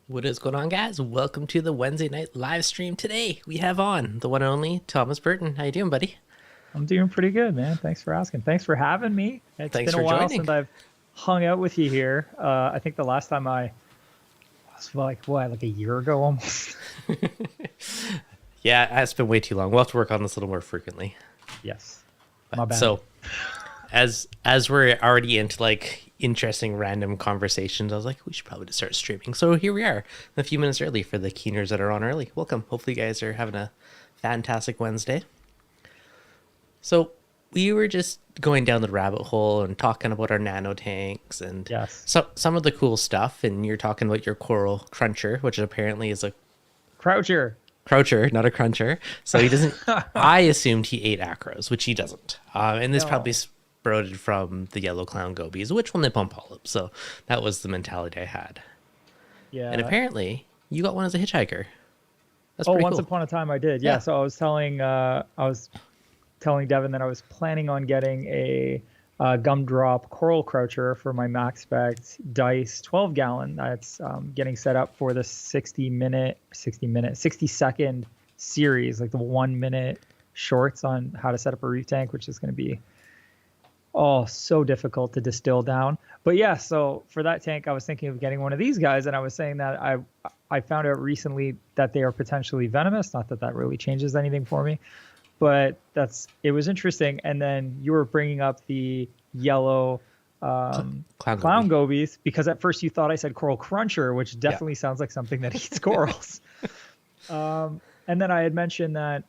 What is going on, guys? Welcome to the Wednesday night live stream. Today we have on the one and only Thomas Burton. How you doing, buddy? I'm doing pretty good, man. Thanks for asking. Thanks for having me. It's Thanks been a for while joining. since I've hung out with you here. I think the last time I was like a year ago almost. Yeah, it's been way too long. We'll have to work on this a little more frequently. Yes. My bad. So, as we're already into like interesting random conversations, I was like, we should probably just start streaming. So here we are, a few minutes early for the keeners that are on early. Welcome. Hopefully, you guys are having a fantastic Wednesday. So we were just going down the rabbit hole and talking about our nano tanks and some of the cool stuff. And you're talking about your coral cruncher, which apparently is a Croucher, not a cruncher. So he doesn't. I assumed he ate acros, which he doesn't. And this probably sprouted from the yellow clown gobies, which one they pump polyps. So that was the mentality I had. Yeah. And apparently, you got one as a hitchhiker. That's pretty pretty once cool. Upon a time I did. Yeah. So I was telling Devin that I was planning on getting a gumdrop coral croucher for my max spec dice 12 gallon. That's getting set up for the 60 second series, like the 1 minute shorts on how to set up a reef tank, which is going to be so difficult to distill down. But yeah, so for that tank, I was thinking of getting one of these guys, and I was saying that I found out recently that they are potentially venomous. Not that that really changes anything for me, but it was interesting. And then you were bringing up the yellow clown gobies, because at first you thought I said coral cruncher, which definitely sounds like something that eats corals. And then I had mentioned that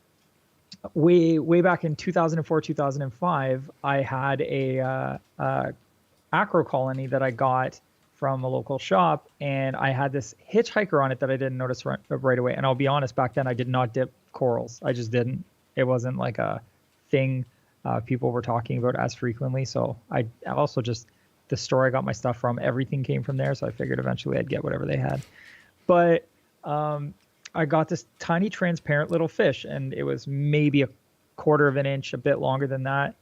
way back in 2004, 2005, I had a acro colony that I got from a local shop, and I had this hitchhiker on it that I didn't notice right away. And I'll be honest, back then I did not dip corals. I just didn't. It wasn't like a thing people were talking about as frequently. So I also just, the store I got my stuff from, everything came from there. So I figured eventually I'd get whatever they had. But I got this tiny transparent little fish, and it was maybe a quarter of an inch, a bit longer than that.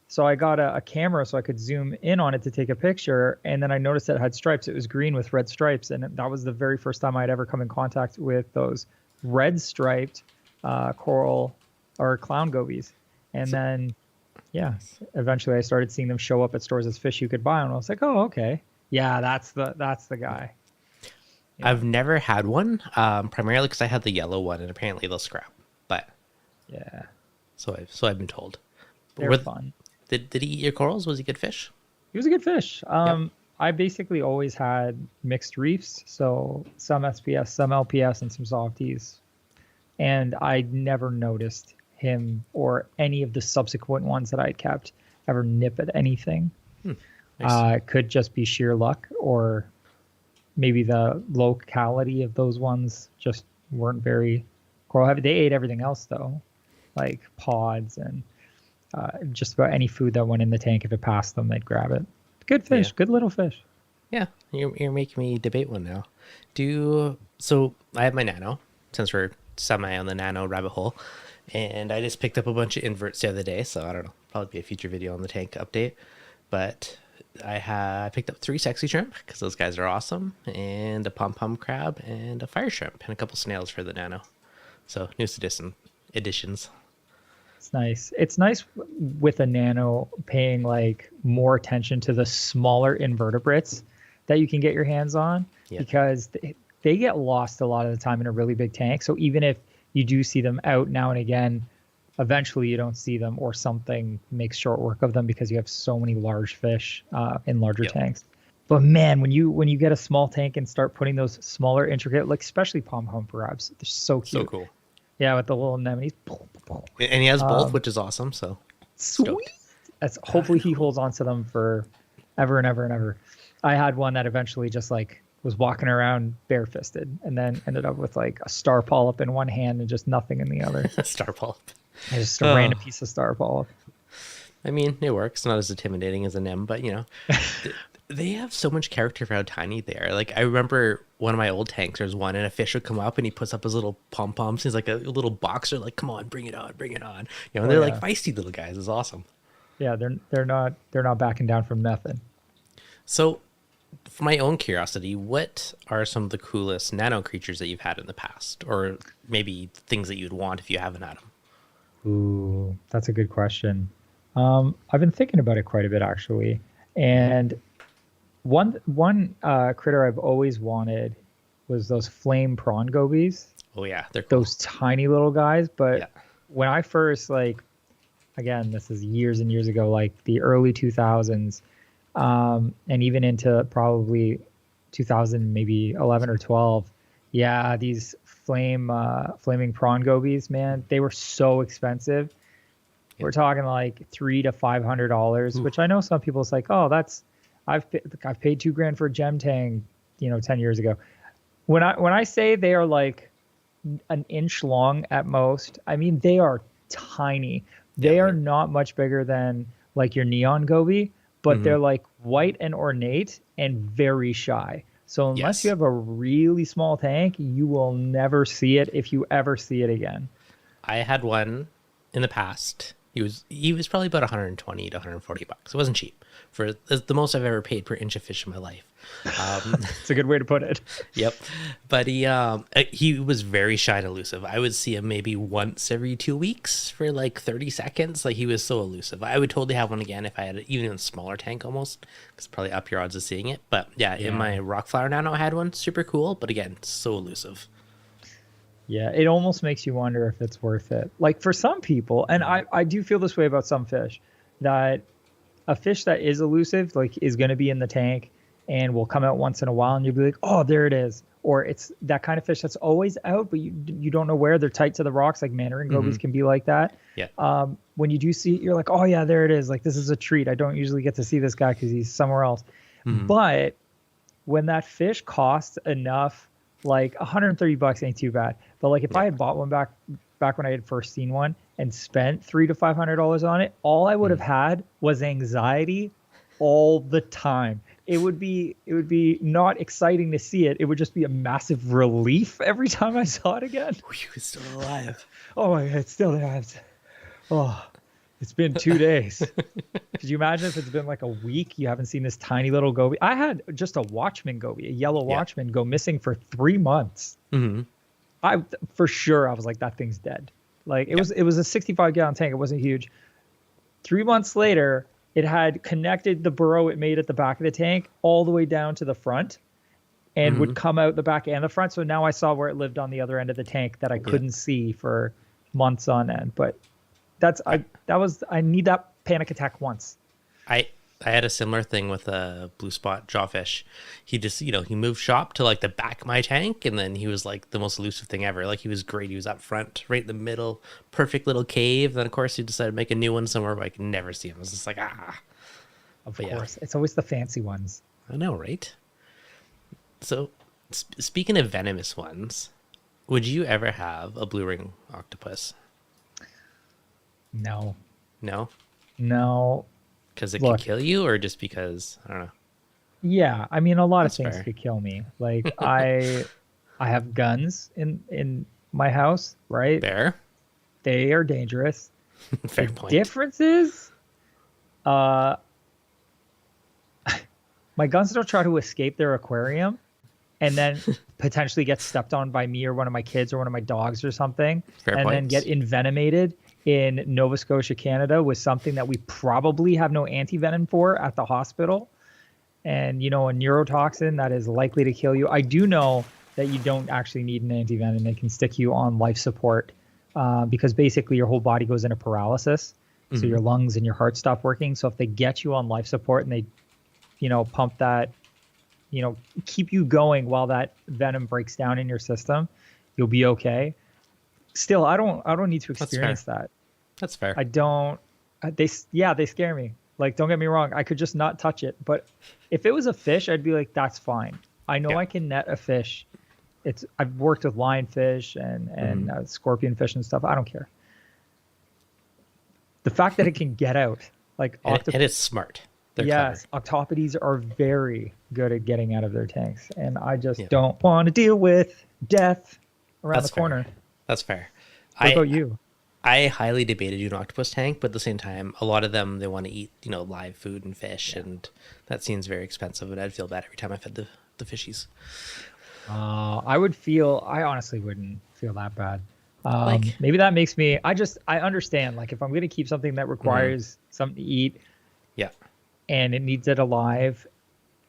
So I got a camera so I could zoom in on it to take a picture. And then I noticed that it had stripes. It was green with red stripes. And that was the very first time I'd ever come in contact with those red striped coral or clown gobies. And then, eventually I started seeing them show up at stores as fish you could buy. And I was like, oh, okay. Yeah, that's the guy. Yeah. I've never had one, primarily because I had the yellow one, and apparently they'll scrap. But yeah, so I've been told. They're fun. Did he eat your corals? Was he a good fish? He was a good fish. I basically always had mixed reefs, so some SPS, some LPS, and some softies, and I never noticed him or any of the subsequent ones that I had kept ever nip at anything. Nice. It could just be sheer luck, or maybe the locality of those ones just weren't very coral heavy. They ate everything else though, like pods and just about any food that went in the tank. If it passed them, they'd grab it. Good fish, good little fish. Yeah, you're making me debate one now. So I have my nano, since we're semi on the nano rabbit hole, and I just picked up a bunch of inverts the other day. So I don't know, probably be a future video on the tank update, but I picked up 3 sexy shrimp because those guys are awesome, and a pom-pom crab and a fire shrimp and a couple snails for the nano. So newest additions. It's nice. It's nice with a nano paying like more attention to the smaller invertebrates that you can get your hands on, because they get lost a lot of the time in a really big tank. So even if you do see them out now and again, eventually you don't see them, or something makes short work of them because you have so many large fish in larger tanks. But man, when you get a small tank and start putting those smaller intricate, like especially pom-pom crabs, they're so cute. So cool. Yeah, with the little anemones. And he has both, which is awesome. So sweet. That's hopefully he holds on to them for ever and ever and ever. I had one that eventually just like was walking around barefisted, and then ended up with like a star polyp in one hand and just nothing in the other. Star polyp. Just a random piece of star polyp. I mean, it works. Not as intimidating as an M, but you know, they have so much character for how tiny they are. Like I remember one of my old tanks, there's one, and a fish would come up and he puts up his little pom-poms. He's like a little boxer, like, come on, bring it on, bring it on. You know, and they're like feisty little guys. It's awesome. Yeah, they're not backing down from nothing. So, for my own curiosity, what are some of the coolest nano creatures that you've had in the past, or maybe things that you'd want if you haven't had them? Ooh, that's a good question. I've been thinking about it quite a bit actually, and one critter I've always wanted was those flame prawn gobies, Oh yeah, they're cool. those tiny little guys. Yeah. But when I first like, again, this is years and years ago, like the early 2000s, and even into probably 2000, maybe 11 or 12. Yeah, these flaming prawn gobies, man, they were so expensive. Yeah. We're talking like $300 to $500, Ooh. which I know some people's like, oh, that's I've paid 2 grand for a gem tang, 10 years ago. When I say they are like an inch long at most, I mean they are tiny. Yeah. They are not much bigger than like your neon goby, but Hmm. they're like white and ornate and very shy. So unless you Yes. have a really small tank, you will never see it if you ever see it again. I had one in the past. He was probably about 120 to 140 bucks. It wasn't cheap for the most I've ever paid per inch of fish in my life. It's a good way to put it. Yep. But he was very shy and elusive. I would see him maybe once every 2 weeks for like 30 seconds. Like he was so elusive. I would totally have one again if I had even a smaller tank almost, because probably up your odds of seeing it. But yeah, in my rock flower nano I had one, super cool, but again, so elusive. Yeah, it almost makes you wonder if it's worth it. Like for some people, and I do feel this way about some fish, that a fish that is elusive, like is going to be in the tank and will come out once in a while and you'll be like, oh, there it is. Or it's that kind of fish that's always out, but you don't know where. They're tight to the rocks, like Mandarin gobies can be like that. Yeah. When you do see it, you're like, oh yeah, there it is. Like this is a treat. I don't usually get to see this guy because he's somewhere else. But when that fish costs enough, like $130 ain't too bad. But like if I had bought one back when I had first seen one and spent $300 to $500 on it, all I would have had was anxiety all the time. It would be not exciting to see it. It would just be a massive relief every time I saw it again. He was still alive. Oh my god, it's still there. Oh, it's been 2 days. Could you imagine if it's been like a week you haven't seen this tiny little goby? I had just a watchman goby, a yellow watchman, go missing for 3 months. I for sure I was like, that thing's dead. Like it was a 65-gallon tank. It wasn't huge. 3 months later, it had connected the burrow it made at the back of the tank all the way down to the front and would come out the back and the front. So now I saw where it lived on the other end of the tank that I couldn't see for months on end. But I need that panic attack once. I had a similar thing with a blue spot jawfish. He just, he moved shop to like the back of my tank, and then he was like the most elusive thing ever. Like he was great. He was up front, right in the middle, perfect little cave. Then of course he decided to make a new one somewhere where I could never see him. I was just like, ah. Of But course. It's always the fancy ones. I know, right? So, speaking of venomous ones, would you ever have a blue ring octopus? No. No? No. Because it Look. could kill you, or just because, I don't know. Yeah, I mean a lot That's of things fair. could kill me. Like I have guns in my house, right? Fair? They are dangerous. Fair The point. difference is uh my guns don't try to escape their aquarium and then potentially get stepped on by me or one of my kids or one of my dogs or something, Fair and then points. get envenomated in Nova Scotia, Canada, with something that we probably have no anti-venom for at the hospital. And, a neurotoxin that is likely to kill you. I do know that you don't actually need an anti-venom. They can stick you on life support because basically your whole body goes into paralysis. So your lungs and your heart stop working. So if they get you on life support and they, pump that, keep you going while that venom breaks down in your system, you'll be okay. Still, I don't need to experience that. That's fair. I don't. They scare me. Like, don't get me wrong. I could just not touch it. But if it was a fish, I'd be like, that's fine. I know I can net a fish. I've worked with lionfish and scorpionfish and stuff. I don't care. The fact that it can get out, like and it's smart. They're yes, clever. octopodes are very good at getting out of their tanks, and I just don't want to deal with death around That's the corner. fair. That's fair. What about you? I highly debated doing an octopus tank, but at the same time, a lot of them, they want to eat, live food and fish, and that seems very expensive, and I'd feel bad every time I fed the fishies. I honestly wouldn't feel that bad. Like, Maybe that makes me, I understand, like if I'm going to keep something that requires something to eat yeah, and it needs it alive,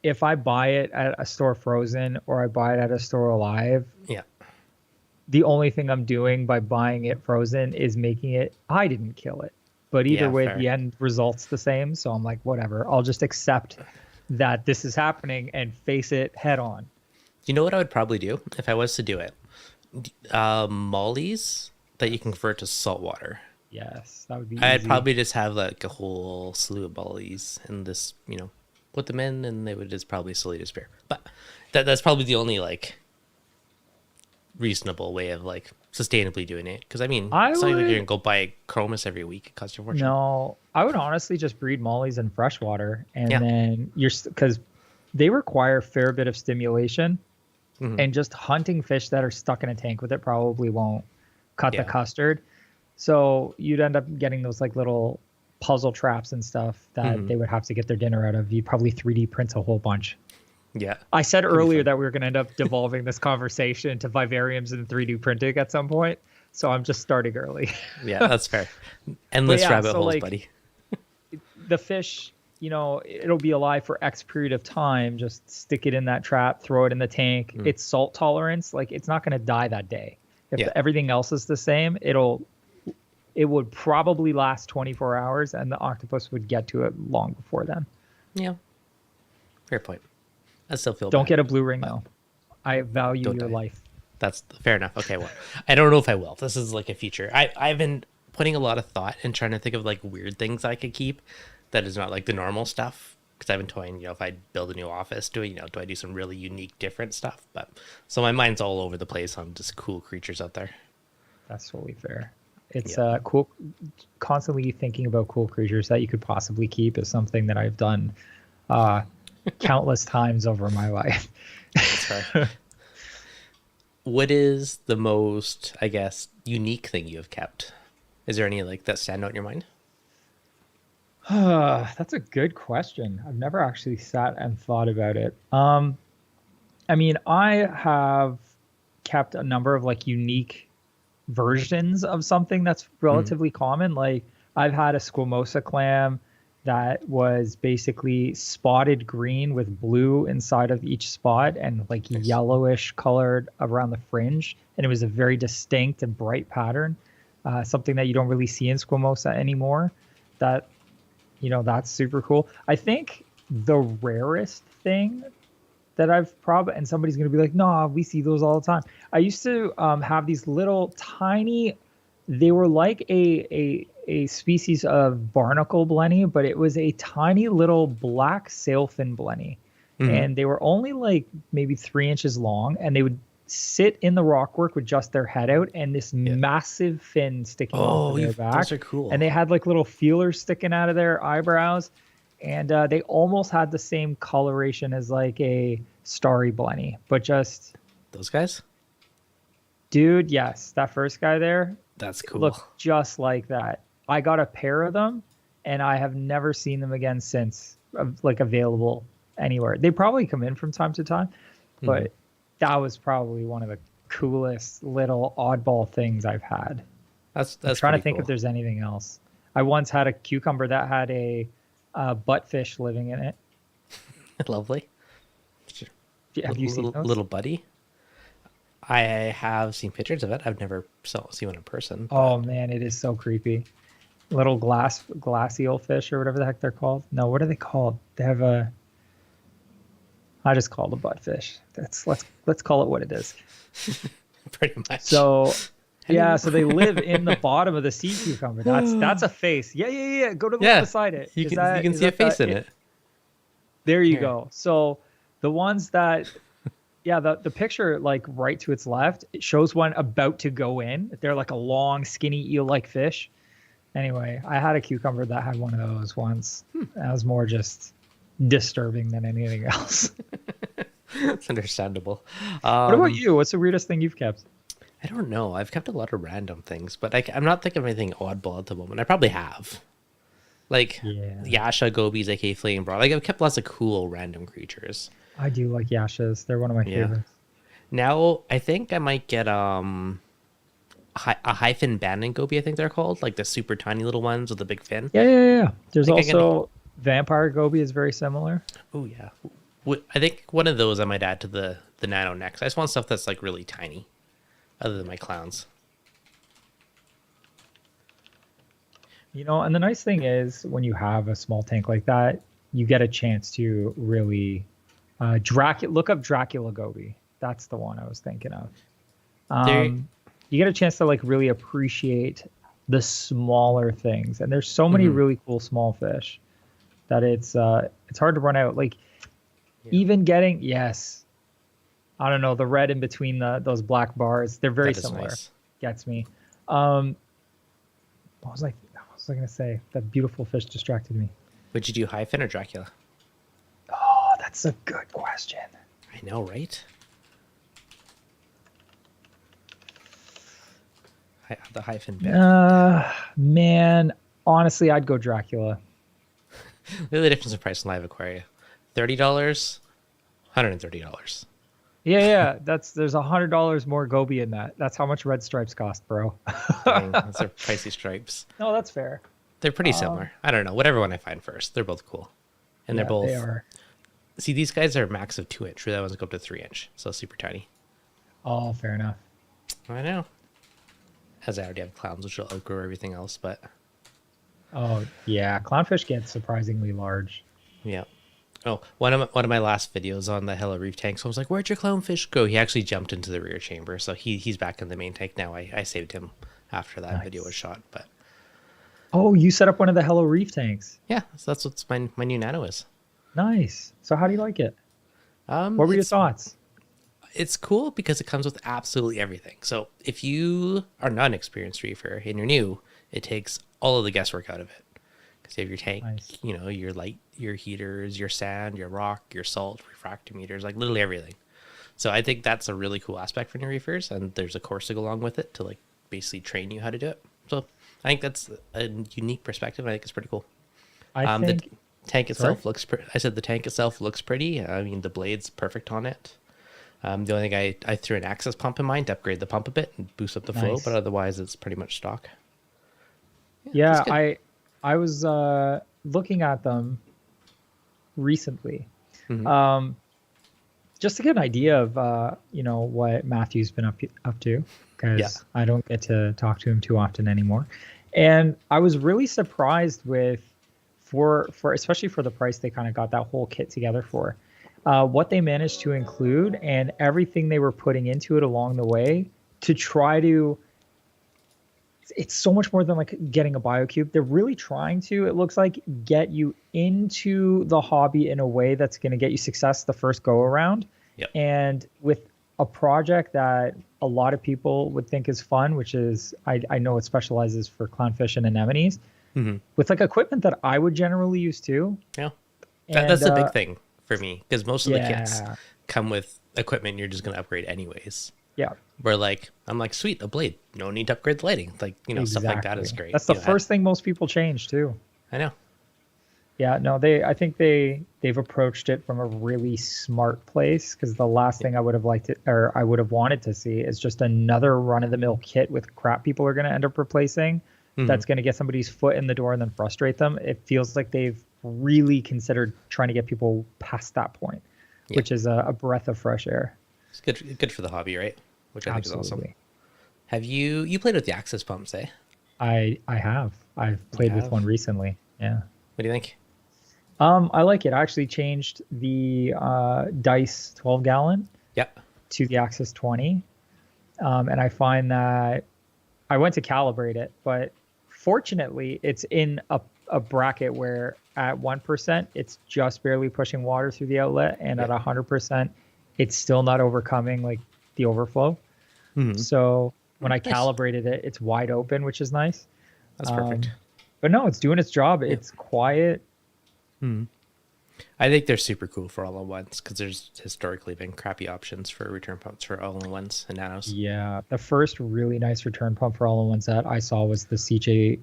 if I buy it at a store frozen or I buy it at a store alive, yeah, the only thing I'm doing by buying it frozen is making it, I didn't kill it. But either yeah, way, fair. the end result's the same. So I'm like, whatever. I'll just accept that this is happening and face it head on. You know what I would probably do if I was to do it? Mollies that you can convert to salt water. Yes, that would be I'd easy. probably just have like a whole slew of mollies and just, put them in, and they would just probably slowly disappear. But that's probably the only like reasonable way of like sustainably doing it. Because I mean, it's not like you're gonna go buy chromis every week. It costs you a fortune. No, I would honestly just breed mollies in freshwater, and Yeah. then because they require a fair bit of stimulation, and just hunting fish that are stuck in a tank with it probably won't cut the Yeah. custard. So you'd end up getting those like little puzzle traps and stuff that they would have to get their dinner out of. You'd probably 3D print a whole bunch. Yeah. I said earlier that we were going to end up devolving this conversation to vivariums and 3D printing at some point. So I'm just starting early. Yeah, that's fair. Endless yeah, rabbit so, holes, like, buddy. The fish, it'll be alive for X period of time. Just stick it in that trap, throw it in the tank. Its salt tolerance, like it's not going to die that day. If everything else is the same, it would probably last 24 hours, and the octopus would get to it long before then. Yeah. Fair point. I still feel Don't bad. get a blue ring though. I value Don't your die. life. That's fair enough. Okay, well, I don't know if I will. This is like a feature. I've been putting a lot of thought and trying to think of like weird things I could keep that is not like the normal stuff. Because I've been toying, if I build a new office, do I do some really unique, different stuff? But so my mind's all over the place on just cool creatures out there. That's totally fair. It's Yeah. cool. Constantly thinking about cool creatures that you could possibly keep is something that I've done countless times over my life. That's fair. What is the most, I guess, unique thing you have kept? Is there any like that stand out in your mind? That's a good question. I've never actually sat and thought about it. I mean, I have kept a number of like unique versions of something that's relatively common. Like I've had a squamosa clam that was basically spotted green with blue inside of each spot and like yellowish colored around the fringe. And it was a very distinct and bright pattern, something that you don't really see in squamosa anymore. That's super cool. I think the rarest thing that I've probably, and somebody's going to be like, no, we see those all the time. I used to have these little tiny, they were like a species of barnacle blenny, but it was a tiny little black sailfin blenny. And they were only like maybe 3 inches long, and they would sit in the rockwork with just their head out and this massive fin sticking off of their back. Those are cool. And they had like little feelers sticking out of their eyebrows. And they almost had the same coloration as like a starry blenny, but just Those guys? dude, yes, that first guy there That's cool. looked just like that. I got a pair of them, and I have never seen them again since, like available anywhere. They probably come in from time to time, but that was probably one of the coolest little oddball things I've had. That's I'm trying to pretty think cool. if there's anything else. I once had a cucumber that had a buttfish living in it. Lovely. Have you seen those? Little buddy? I have seen pictures of it. I've never seen one in person. Oh man, it is so creepy. Little glacial fish or whatever the heck they're called. No, what are they called? They have a. I just call it a buttfish. Let's call it what it is. Pretty much. So yeah, so they live in the bottom of the sea cucumber. That's a face. Yeah. Go to the one beside it. You Is can that- you can is see a that face in it. There you Here. go. So the ones that, the picture like right to its left, it shows one about to go in. They're like a long, skinny eel-like fish. Anyway, I had a cucumber that had one of those once. That was more just disturbing than anything else. It's understandable. What about you? What's the weirdest thing you've kept? I don't know. I've kept a lot of random things, but I'm not thinking of anything oddball at the moment. I probably have. Like Yeah. Yasha, gobies, aka Flame Broad. Like I've kept lots of cool random creatures. I do like Yashas. They're one of my Yeah. favorites. Now I think I might get a hyphen banding goby. I think they're called, like the super tiny little ones with the big fin. Yeah. There's I think I also Vampire Goby is very similar. Oh yeah. I think one of those I might add to the nano next. I just want stuff that's like really tiny, other than my clowns. And the nice thing is when you have a small tank like that, you get a chance to really look up Dracula Goby. That's the one I was thinking of. You get a chance to like really appreciate the smaller things, and there's so many really cool small fish that it's hard to run out. Like even getting I don't know, the red in between those black bars, they're very similar. Nice. Gets me. What was I gonna say? That beautiful fish distracted me. Would you do hyphen or Dracula? Oh, that's a good question. I know, right? The hyphen bit. Man, honestly, I'd go Dracula. Look at the difference in price in live aquaria. $30, $130. Yeah. There's $100 more goby in that. That's how much red stripes cost, bro. Dang, those are pricey stripes. No, that's fair. They're pretty similar. I don't know. Whatever one I find first. They're both cool. And they're both. They are. See, these guys are max of 2 inch. That one's go up to 3 inch. So super tiny. Oh, fair enough. I know. As I already have clowns, which will outgrow everything else, but. Oh yeah, clownfish get surprisingly large. Yeah. Oh, one of my last videos on the Hello Reef tank. So I was like, "Where'd your clownfish go?" He actually jumped into the rear chamber, so he's back in the main tank now. I saved him after that video was shot, but. Oh, you set up one of the Hello Reef tanks. Yeah, so that's what my new nano is. Nice. So how do you like it? What were your thoughts? It's cool because it comes with absolutely everything. So if you are not an experienced reefer and you're new, it takes all of the guesswork out of it. Because you have your tank, Nice. Your light, your heaters, your sand, your rock, your salt, refractometers, like literally everything. So I think that's a really cool aspect for new reefers, and there's a course to go along with it to like basically train you how to do it. So I think that's a unique perspective. I think it's pretty cool. I think the tank itself looks. I said the tank itself looks pretty. I mean, the blade's perfect on it. The only thing I threw an access pump in mine to upgrade the pump a bit and boost up the flow, but otherwise it's pretty much stock. Yeah, I was looking at them recently, just to get an idea of what Matthew's been up to, because I don't get to talk to him too often anymore, and I was really surprised with for especially for the price they kind of got that whole kit together for. What they managed to include and everything they were putting into it along the way to try to, it's so much more than like getting a BioCube. They're really trying to, it looks like, get you into the hobby in a way that's going to get you success the first go around. Yep. And with a project that a lot of people would think is fun, which is, I know it specializes for clownfish and anemones, with like equipment that I would generally use too. Yeah. That's the big thing for me, because most of the kits come with equipment you're just going to upgrade anyways. Yeah. Where like, I'm like, sweet, a blade. No need to upgrade the lighting. Like, stuff like that is great. That's the first thing most people change too. I know. Yeah, no, I think they've approached it from a really smart place, because the last thing I would have liked it, or I would have wanted to see, is just another run-of-the-mill kit with crap people are going to end up replacing. That's going to get somebody's foot in the door and then frustrate them. It feels like they've really considered trying to get people past that point, which is a breath of fresh air. It's good for the hobby, right? Which I think is awesome. Absolutely. Have you played with the access pumps, eh? I have. I've played with one recently. Yeah. What do you think? I like it. I actually changed the Dice 12 gallon to the Axis 20. And I find that I went to calibrate it, but fortunately it's in a bracket where at 1%, it's just barely pushing water through the outlet. And at 100%, it's still not overcoming like the overflow. So when I calibrated it, it's wide open, which is nice. That's perfect. But no, it's doing its job. It's quiet. I think they're super cool for all-in-ones because there's historically been crappy options for return pumps for all-in-ones and nanos. Yeah, the first really nice return pump for all-in-ones that I saw was the CJ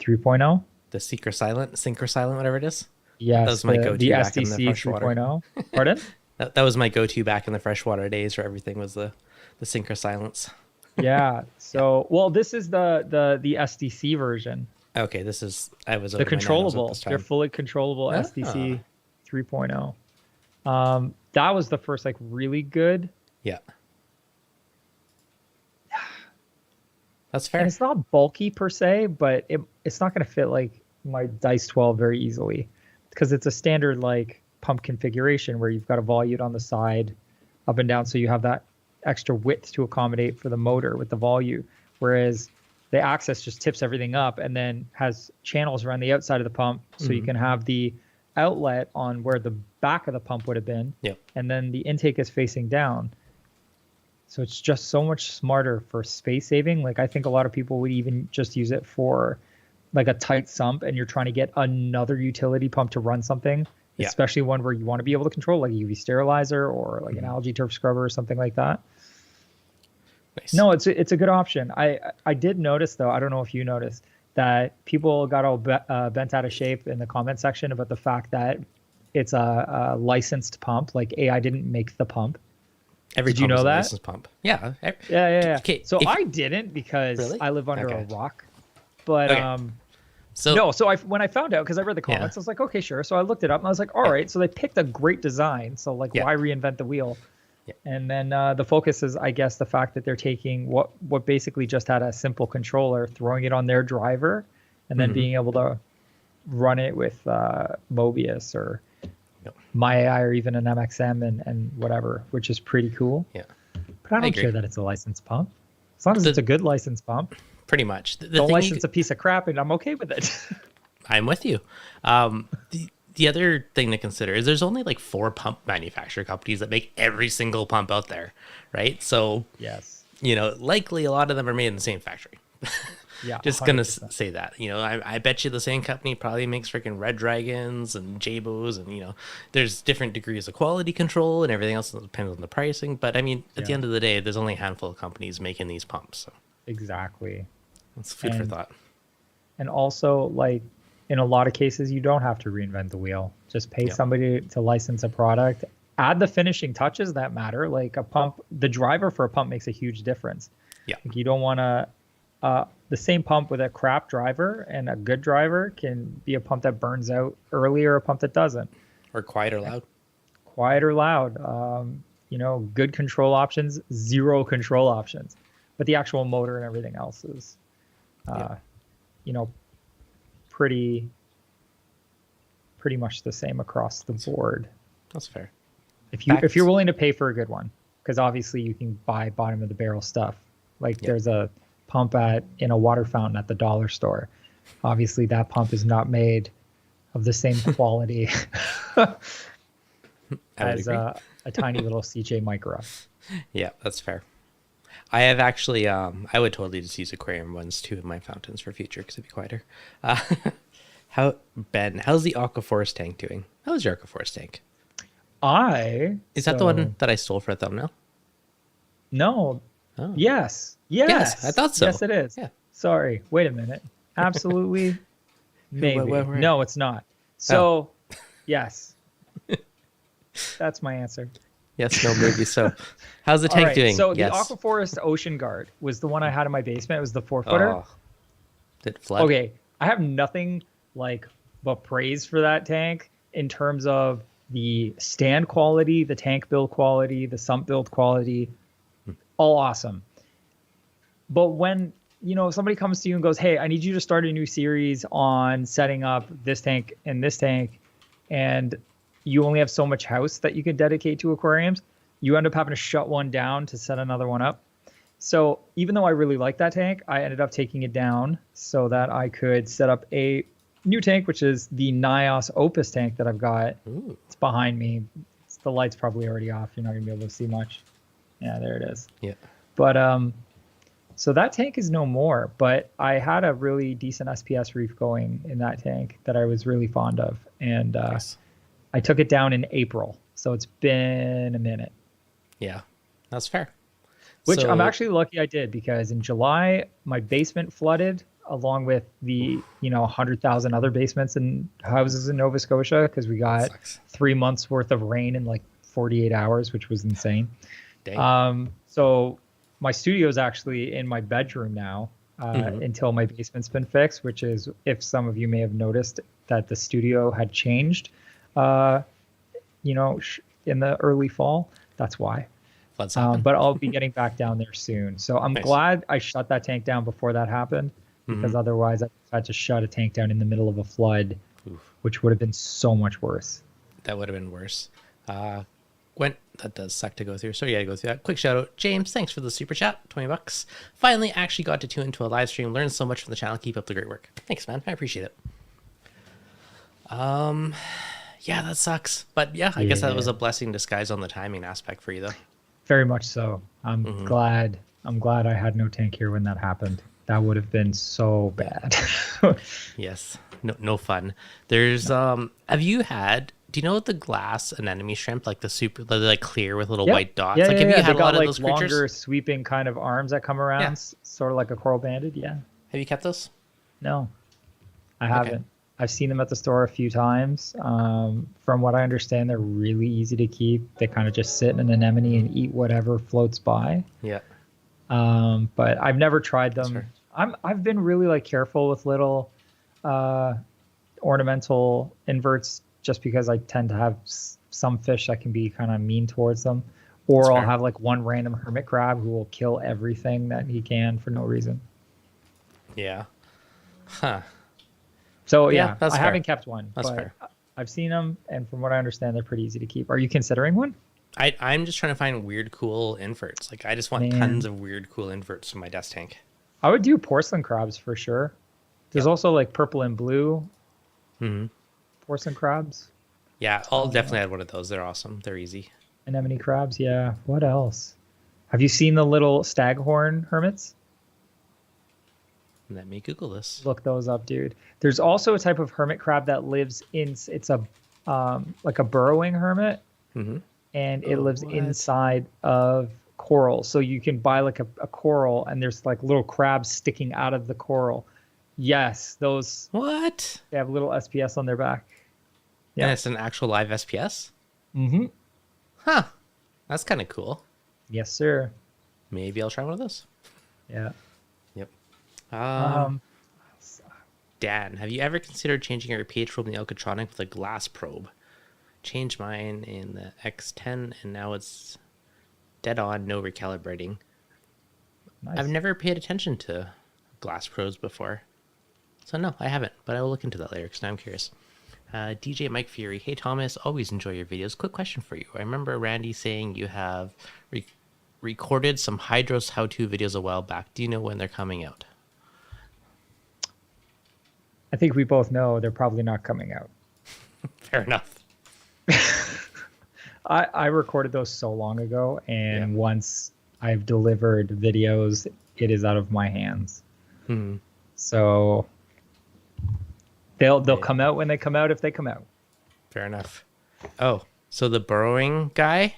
3.0. The Synchro Silent, whatever it is. That Yes, was my the go-to back in the SDC freshwater. 3.0. Pardon? That was my go-to back in the freshwater days where everything was the Synchro Silence. Yeah. So, well, this is the SDC version. Okay, I was The over my nanos at controllable. this They're time. fully controllable Ah. SDC 3.0. That was the first like really good. Yeah. That's fair. And it's not bulky per se, but it's not going to fit like my Dice 12 very easily because it's a standard like pump configuration where you've got a volute on the side up and down. So you have that extra width to accommodate for the motor with the volute. Whereas the Access just tips everything up and then has channels around the outside of the pump. So you can have the outlet on where the back of the pump would have been. Yep. And then the intake is facing down. So it's just so much smarter for space saving. Like I think a lot of people would even just use it for like a tight sump and you're trying to get another utility pump to run something, especially one where you want to be able to control like a UV sterilizer or like an algae turf scrubber or something like that. Nice. No, it's a good option. I did notice though, I don't know if you noticed that people got all bent out of shape in the comment section about the fact that it's a licensed pump. Like AI didn't make the pump. Did you know that? Licensed pump. Yeah. Yeah. Okay, So I didn't because Really? I live under Okay. a rock. But Okay. So when I found out, because I read the comments, I was like, okay, sure. So I looked it up and I was like, all right. So they picked a great design. So like, why reinvent the wheel? Yeah. And then the focus is, I guess, the fact that they're taking what basically just had a simple controller, throwing it on their driver, and then being able to run it with Mobius or MyAI or even an MXM and whatever, which is pretty cool. Yeah. But I don't care that it's a licensed pump. As long as it's a good licensed pump. Pretty much. Don't license a piece of crap and I'm okay with it. I'm with you. The other thing to consider is there's only like 4 pump manufacturer companies that make every single pump out there, right? So, yes. Likely a lot of them are made in the same factory. Yeah. Just 100%. going to say that. I bet you the same company probably makes freaking Red Dragons and Jabos and, there's different degrees of quality control and everything else that depends on the pricing. But I mean, at the end of the day, there's only a handful of companies making these pumps. So Exactly. it's food for thought. And also, like, in a lot of cases, you don't have to reinvent the wheel. Just pay somebody to license a product. Add the finishing touches that matter. Like a pump, the driver for a pump makes a huge difference. Yeah. Like you don't want to, the same pump with a crap driver and a good driver can be a pump that burns out early or a pump that doesn't. Or quiet or loud. Quiet or loud. Good control options, zero control options. But the actual motor and everything else is, pretty much the same across the board. That's fair. If you're willing to pay for a good one, because obviously you can buy bottom of the barrel stuff. Like there's a pump in a water fountain at the dollar store. Obviously that pump is not made of the same quality as a tiny little CJ Micro. Yeah, that's fair. I have actually, I would totally just use aquarium ones too in my fountains for future because it'd be quieter. How's the Aquaforest tank doing? How's your Aquaforest tank? Is that the one that I stole for a thumbnail? No. Oh. Yes, I thought so. Yes, it is. Yeah. Sorry. Wait a minute. Absolutely. Maybe. Wait. No, it's not. So, yes. That's my answer. Yes, no, maybe so. How's the tank doing? So the Aquaforest Ocean Guard was the one I had in my basement. It was the 4-footer. Oh, did it flood? Okay, I have nothing but praise for that tank in terms of the stand quality, the tank build quality, the sump build quality, all awesome. But when somebody comes to you and goes, "Hey, I need you to start a new series on setting up this tank and this tank," and you only have so much house that you can dedicate to aquariums, you end up having to shut one down to set another one up. So even though I really like that tank, I ended up taking it down so that I could set up a new tank, which is the Nios Opus tank that I've got. Ooh. It's behind me. The light's probably already off. You're not going to be able to see much. Yeah, there it is. Yeah. But so that tank is no more, but I had a really decent SPS reef going in that tank that I was really fond of. And Nice. I took it down in April, so it's been a minute. Yeah, that's fair. Which I'm So, actually lucky I did, because in July my basement flooded along with the, 100,000 other basements and houses in Nova Scotia, because we that got sucks. 3 months worth of rain in like 48 hours, which was insane. Dang. So my studio is actually in my bedroom now, Hmm. until my basement's been fixed, which is, if some of you may have noticed, that the studio had changed, uh, in the early fall. That's why. Floods happen. But I'll be getting back down there soon. So I'm Nice. glad I shut that tank down before that happened, Hmm. because otherwise I had to shut a tank down in the middle of a flood, Oof, which would have been so much worse. that would have been worse. Uh, Gwent, that does suck to go through. So yeah, to go through that. Quick shout out, James. Thanks for the super chat, $20. Finally, actually got to tune into a live stream. Learned so much from the channel. Keep up the great work. Thanks, man. I appreciate it. Yeah, that sucks. But yeah, I guess that was Yeah, a blessing disguised on the timing aspect for you, though. very much so. I'm Hmm. glad. I'm glad I had no tank here when that happened. That would have been so bad. Yes, no, no fun. There's have you had? Do you know the glass anemone shrimp, like the super, the like clear with little Yep. white dots? Yeah, Like, yeah, have yeah. you They had a lot got of like those creatures? longer sweeping kind of arms that come around, Yeah. sort of like a coral banded. Yeah. Have you kept those? No, I Okay. haven't. I've seen them at the store a few times. From what I understand, they're really easy to keep. They kind of just sit in an anemone and eat whatever floats by. Yeah, But I've never tried that's fair. them. I've been really like careful with little uh, ornamental inverts, just because I tend to have some fish that can be kind of mean towards them, That's or I'll fair. have like one random hermit crab who will kill everything that he can for no reason. Yeah. Huh. So Yeah, yeah, that's I fair. haven't kept one, That's but fair. I've seen them, and from what I understand, they're pretty easy to keep. Are you considering one? I'm just trying to find weird, cool inverts. Like, I just want tons Man, of weird, cool inverts in my desk tank. I would do porcelain crabs for sure. There's Yep. also like purple and blue Hmm. porcelain crabs, Yeah, I'll uh, definitely add one of those. They're awesome. They're easy. anemone crabs. Yeah. What else? Have you seen the little staghorn hermits? Let me Google this. Look those up, dude. There's also a type of hermit crab that lives in. It's a like a burrowing hermit, Hmm. and it Oh, lives what? inside of coral. So you can buy like a coral, and there's like little crabs sticking out of the coral. Yes, those, What? they have little SPS on their back. And Yep. it's an actual live SPS? Mm-hmm. Huh. That's kind of cool. Yes, sir. Maybe I'll try one of those. Yeah. Yep. Um, Um, Dan, have you ever considered changing your pH probe in the Alcatronic with a glass probe? Changed mine in the X10 and now it's dead on, no recalibrating. I've nice. never paid attention to glass probes before. So no, I haven't, but I will look into that later because now I'm curious. DJ Mike Fury, hey Thomas, always enjoy your videos. Quick question for you. I remember Randy saying you have recorded some Hydros how-to videos a while back. Do you know when they're coming out? I think we both know they're probably not coming out. Fair enough. I recorded those so long ago, Yeah. and once I've delivered videos, it is out of my hands. Hmm. So they'll Yeah. come out when they come out, if they come out. Fair enough. Oh, so the burrowing guy?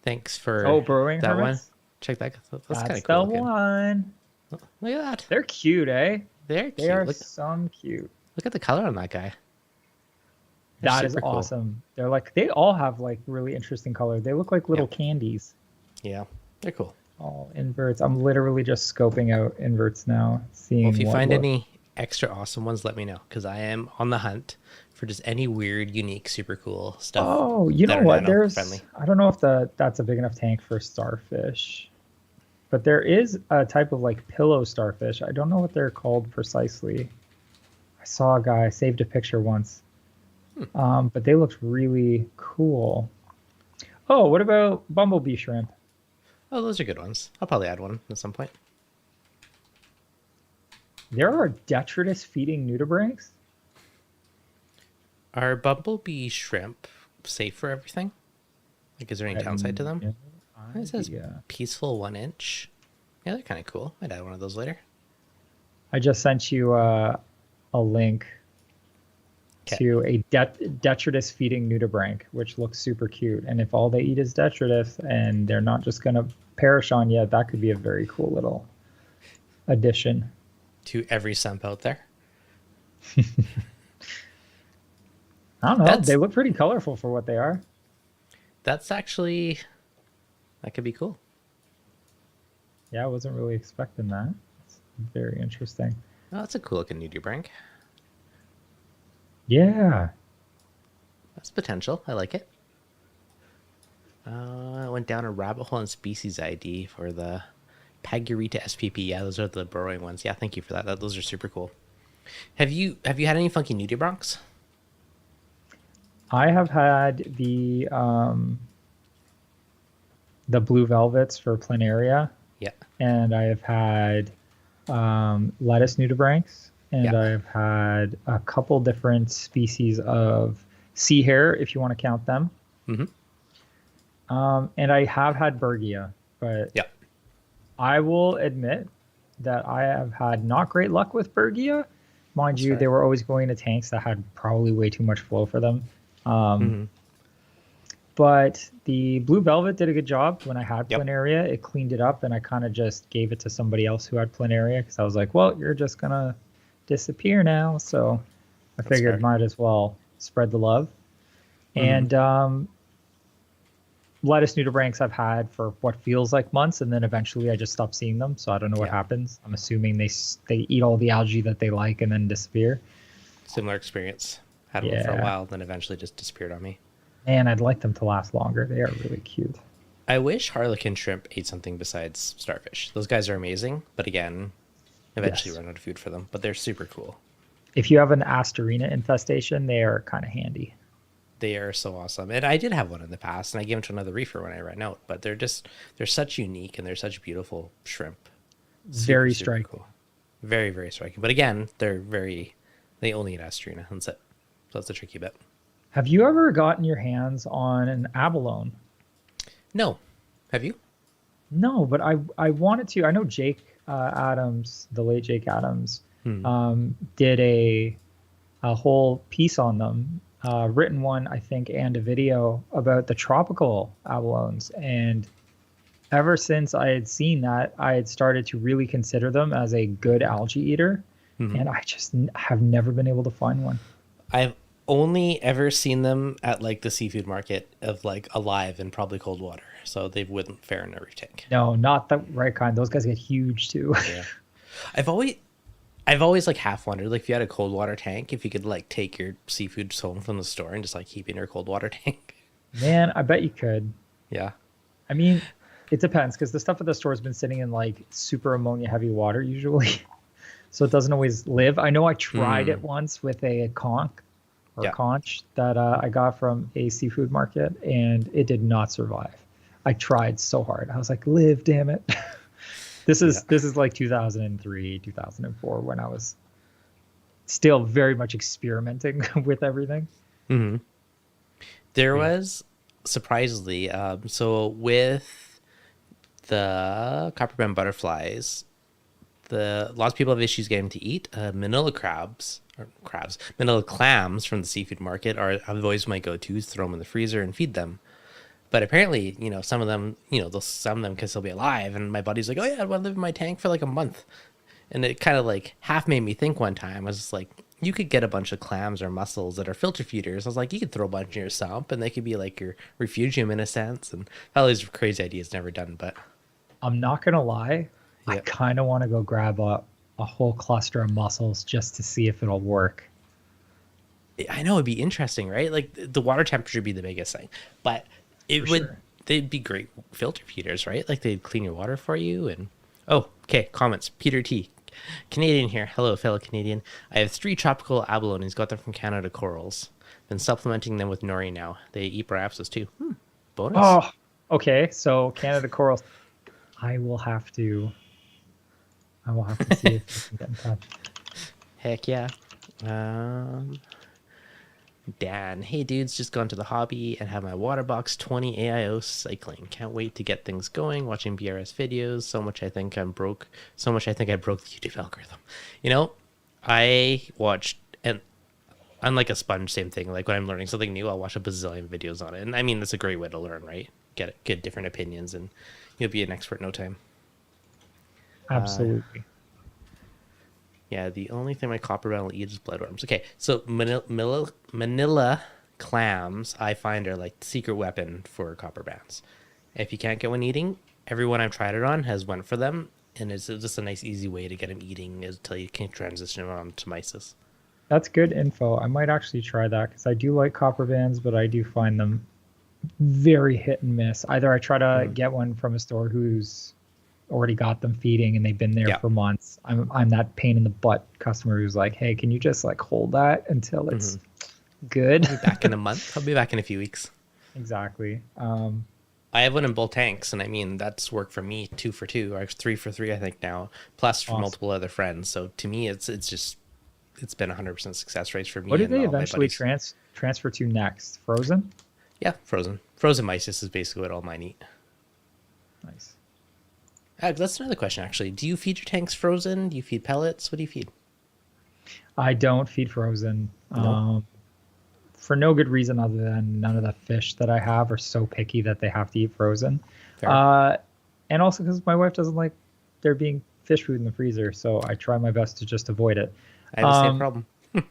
Thanks for Oh, burrowing that one. hermits? Check that. That's kind That's of the cool looking. one. Look at that. They're cute, eh? They're They cute. are Look, some cute. look at the color on that guy. They're That is super cool. awesome. They're like, they all have like really interesting color. They look like little Yeah. candies. Yeah, they're cool. All inverts. I'm literally just scoping out inverts now, seeing Well, if you what find look. any extra awesome ones, let me know because I am on the hunt for just any weird, unique, super cool stuff Oh, you that know are what? nano There's, friendly. I don't know if that's a big enough tank for starfish, but there is a type of like pillow starfish. I don't know what they're called precisely. I saw a guy saved a picture once, but they looked really cool. Oh, what about bumblebee shrimp? Oh, those are good ones. I'll probably add one at some point. There are detritus feeding nudibranchs. Are bumblebee shrimp safe for everything? Like, is there any I have downside to them? no It says idea. peaceful 1 inch. Yeah, they're kind of cool. I'd add one of those later. I just sent you a link Okay. to a detritus feeding nudibranch, which looks super cute. And if all they eat is detritus and they're not just going to perish on you, that could be a very cool little addition. To every sump out there. I don't know. They That's look pretty colorful for what they are. that's actually that could be cool. Yeah, I wasn't really expecting that. It's very interesting. Oh, that's a cool looking nudibranch. Yeah. That's potential. I like it. I went down a rabbit hole on species ID for the Pagurita SPP. Yeah, those are the burrowing ones. Yeah, thank you for that. Those are super cool. Have you had any funky nudibranchs? I have had the blue velvets for planaria, Yeah. and I have had lettuce nudibranchs, and Yeah. I've had a couple different species of sea hare, if you want to count them. Mm-hmm. And I have had Bergia, but Yeah. I will admit that I have had not great luck with Bergia. Mind That's you, fair. they were always going to tanks that had probably way too much flow for them. Mm-hmm. But the blue velvet did a good job. When I had Yep. planaria, it cleaned it up, and I kind of just gave it to somebody else who had planaria because I was like, well, you're just gonna disappear now. So I That's figured fair. might as well spread the love. Mhm. And lettuce nudibranchs I've had for what feels like months, and then eventually I just stopped seeing them. So I don't know what Yeah. happens. I'm assuming they eat all the algae that they like and then disappear. Similar experience. Had one for a Yeah. while, then eventually just disappeared on me. Man, I'd like them to last longer. They are really cute. I wish harlequin shrimp ate something besides starfish. Those guys are amazing, but again, eventually Yes. run out of food for them. But they're super cool. If you have an Astorina infestation, they are kind of handy. They are so awesome. And I did have one in the past, and I gave them to another reefer when I ran out. But they're such unique and they're such beautiful shrimp. Very Super striking. cool. Very, very striking. But again, they only eat astrina. That's it. So that's the tricky bit. Have you ever gotten your hands on an abalone? No. Have you? No, but I wanted to. I know Jake Adams, the late Jake Adams, did a whole piece on them, written one, I think, and a video about the tropical abalones. And ever since I had seen that, I had started to really consider them as a good algae eater. And I just have never been able to find one. I've only ever seen them at like the seafood market of like alive in probably cold water. So they wouldn't fare in a reef tank. No, not the right kind. Those guys get huge too. Yeah. I've always like half wondered like if you had a cold water tank, if you could like take your seafood home from the store and just like keep it in your cold water tank. Man, I bet you could. Yeah. I mean, it depends because the stuff at the store has been sitting in like super ammonia heavy water usually. So it doesn't always live. I know I tried it once with a conch or Yeah. conch that I got from a seafood market, and it did not survive. I tried so hard. I was like, live, damn it. This is like 2003, 2004 when I was still very much experimenting with everything. There was surprisingly, so with the copperband butterflies, lots of people have issues getting to eat manila manila clams from the seafood market have always my go-tos. Throw them in the freezer and feed them. But apparently, some of them, some of them can still be alive. And my buddy's like, oh yeah, I want to live in my tank for like a month. And it kind of like half made me think one time. I was just like, you could get a bunch of clams or mussels that are filter feeders. I was like, you could throw a bunch in your sump and they could be like your refugium in a sense. And all these crazy ideas never done, but I'm not going to lie. I Yep. kind of want to go grab a whole cluster of mussels just to see if it'll work. I know it'd be interesting, right? Like the water temperature would be the biggest thing, but Sure. they'd be great filter feeders, right? Like they'd clean your water for you. And oh, okay, comments. Peter T, Canadian here. Hello, fellow Canadian. I have 3 tropical abalones. Got them from Canada corals. Been supplementing them with nori now. They eat brapsis too. Bonus. Oh, okay. So Canada corals. I will have to see if I can get in touch. Heck yeah. Dan, hey dudes, just gone to the hobby and have my water box 20 AIO cycling. Can't wait to get things going. Watching BRS videos. So much I think I broke the YouTube algorithm. I watched, and unlike a sponge, same thing. Like when I'm learning something new, I'll watch a bazillion videos on it. And I mean, that's a great way to learn, right? Get different opinions and you'll be an expert in no time. Absolutely. Yeah, the only thing my copper brown will eat is bloodworms. Okay, so Manila clams, I find, are like the secret weapon for copper browns. If you can't get one eating, everyone I've tried it on has went for them, and it's just a nice, easy way to get them eating until you can transition them on to mysis. That's good info. I might actually try that because I do like copper bands, but I do find them very hit and miss. Either I try to get one from a store who's already got them feeding and they've been there for months. I'm that pain in the butt customer who's like, hey, can you just like hold that until it's good? I'll be back in a month. I'll be back in a few weeks. Exactly. I have one in both tanks, and I mean that's worked for me 2 for 2 or 3 for 3 I think now, plus for multiple other friends. So to me, it's been 100% success rates for me. What did they eventually transfer to next? Frozen? Yeah, frozen. Frozen mysis is basically what all mine eat. Nice. That's another question, actually. Do you feed your tanks frozen? Do you feed pellets? What do you feed? I don't feed frozen. No? For no good reason other than none of the fish that I have are so picky that they have to eat frozen. And also because my wife doesn't like there being fish food in the freezer, so I try my best to just avoid it. I have the same problem.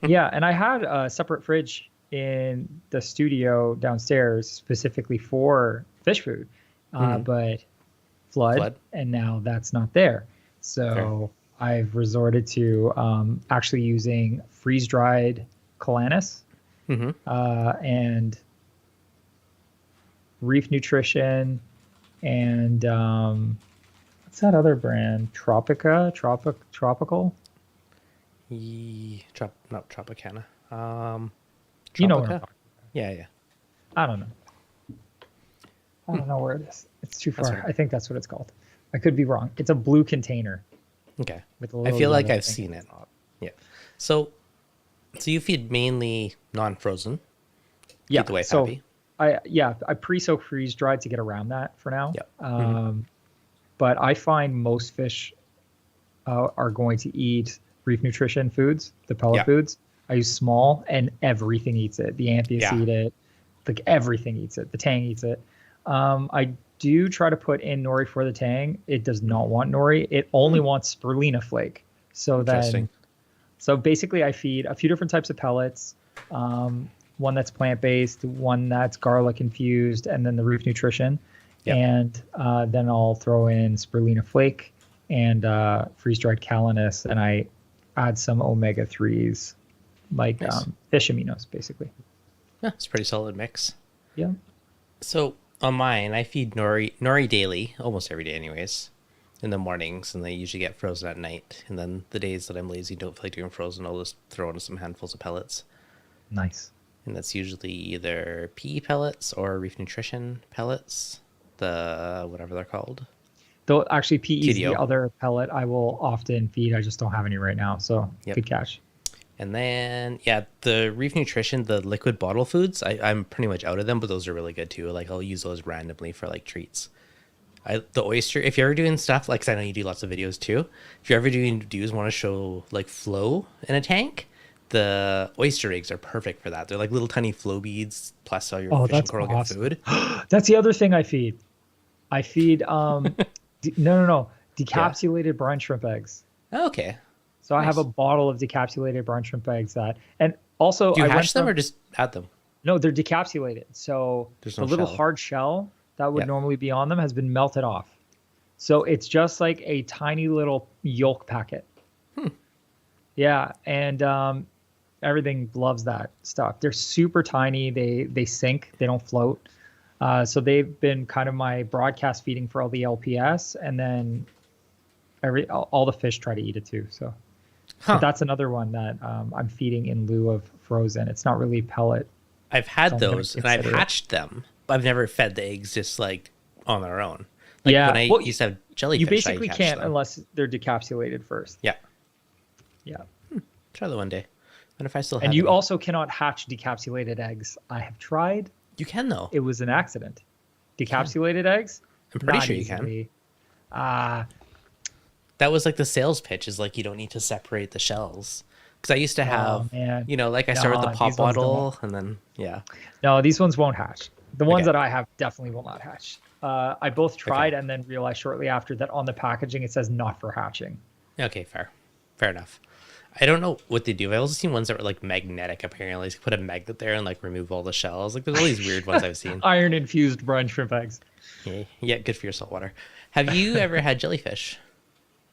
Yeah, and I had a separate fridge in the studio downstairs specifically for fish food, but flood, and now that's not there. So I've resorted to actually using freeze-dried Calanus and Reef Nutrition and what's that other brand? Tropical? Not Tropicana. You know where I'm talking about. Yeah. I don't know where it is. It's too far. I think that's what it's called. I could be wrong. It's a blue container. Okay. I feel like I've seen it. Yeah. So you feed mainly non-frozen. Yeah. Keep the wife happy. I pre-soak freeze dried to get around that for now. Yeah. But I find most fish are going to eat Reef Nutrition foods, the pellet foods. I use small, and everything eats it. The Amphius eat it. Like everything eats it. The Tang eats it. I do try to put in nori for the Tang. It does not want nori. It only wants spirulina flake. So basically I feed a few different types of pellets. One that's plant-based, one that's garlic infused, and then the Reef Nutrition. Yep. And then I'll throw in spirulina flake and freeze-dried Calanus, and I add some omega-3s, like fish aminos, basically. Yeah, it's a pretty solid mix. Yeah. So on mine, I feed nori daily, almost every day anyways, in the mornings, and they usually get frozen at night. And then the days that I'm lazy, don't feel like doing frozen, I'll just throw in some handfuls of pellets. Nice. And that's usually either PE pellets or Reef Nutrition pellets, the whatever they're called. Though actually PE is TDO. the other pellet I will often feed. I just don't have any right now, so good catch. And then, the Reef Nutrition, the liquid bottle foods, I'm pretty much out of them, but those are really good too. Like I'll use those randomly for like treats. The oyster, if you're ever doing stuff, like 'cause I know you do lots of videos too, if you're ever want to show like flow in a tank, the oyster eggs are perfect for that. They're like little tiny flow beads plus all your fish and coral get food. That's the other thing I feed. I feed decapsulated brine shrimp eggs. Oh, okay. So nice. I have a bottle of decapsulated brine shrimp eggs and also do you hash them or just add them? No, they're decapsulated. So the little hard shell that would normally be on them has been melted off. So it's just like a tiny little yolk packet. Yeah, and everything loves that stuff. They're super tiny. They sink. They don't float. So they've been kind of my broadcast feeding for all the LPS, and then all the fish try to eat it too. So but that's another one that I'm feeding in lieu of frozen. It's not really pellet. I've had those, and I've hatched them, but I've never fed the eggs just like on their own. Like when I used to have jellyfish, you basically can't unless they're decapsulated first. Yeah. Try that one day. And if I still have and you also cannot hatch decapsulated eggs. I have tried. You can though. It was an accident. Decapsulated eggs? I'm pretty sure you can. That was like the sales pitch is like you don't need to separate the shells. Because I used to have, man. like I started with the pop These ones bottle and then, yeah. No, these ones won't hatch. The ones Okay. that I have definitely will not hatch. I both tried and then realized shortly after that on the packaging it says not for hatching. Okay, fair enough. I don't know what they do. I've also seen ones that were like magnetic. Apparently, like put a magnet there and like remove all the shells. Like there's all these weird ones I've seen. Iron infused brine shrimp eggs. Yeah, good for your saltwater. Have you ever had jellyfish?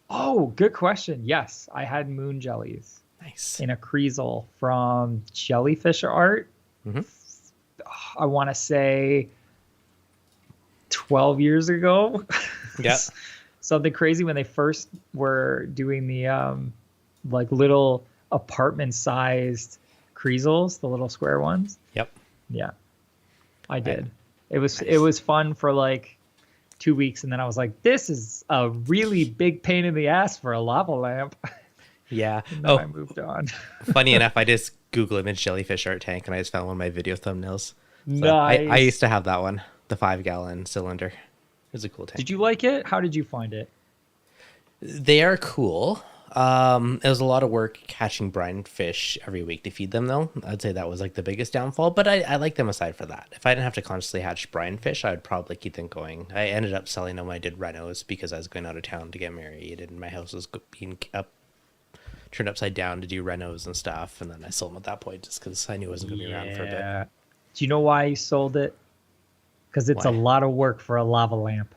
Oh, good question. Yes, I had moon jellies Nice. in a creasel from Jellyfish Art. Mm-hmm. I want to say 12 years ago. Yeah. Something crazy when they first were doing the like little apartment sized creasels, the little square ones. Yep. Yeah, I did. It was fun for like 2 weeks, and then I was like, this is a really big pain in the ass for a lava lamp. Yeah. And then I moved on. Funny enough, I just Google image jellyfish art tank and I just found one of my video thumbnails. So Nice. I used to have that one, the 5-gallon cylinder. It was a cool tank. Did you like it? How did you find it? They are cool. It was a lot of work catching brine fish every week to feed them, though. I'd say that was like the biggest downfall, but I like them aside for that. If I didn't have to constantly hatch brine fish, I would probably keep them going. I ended up selling them when I did renos because I was going out of town to get married, and my house was being turned upside down to do renos and stuff, and then I sold them at that point just because I knew I wasn't going to be around for a bit. Do you know why you sold it? Because it's a lot of work for a lava lamp.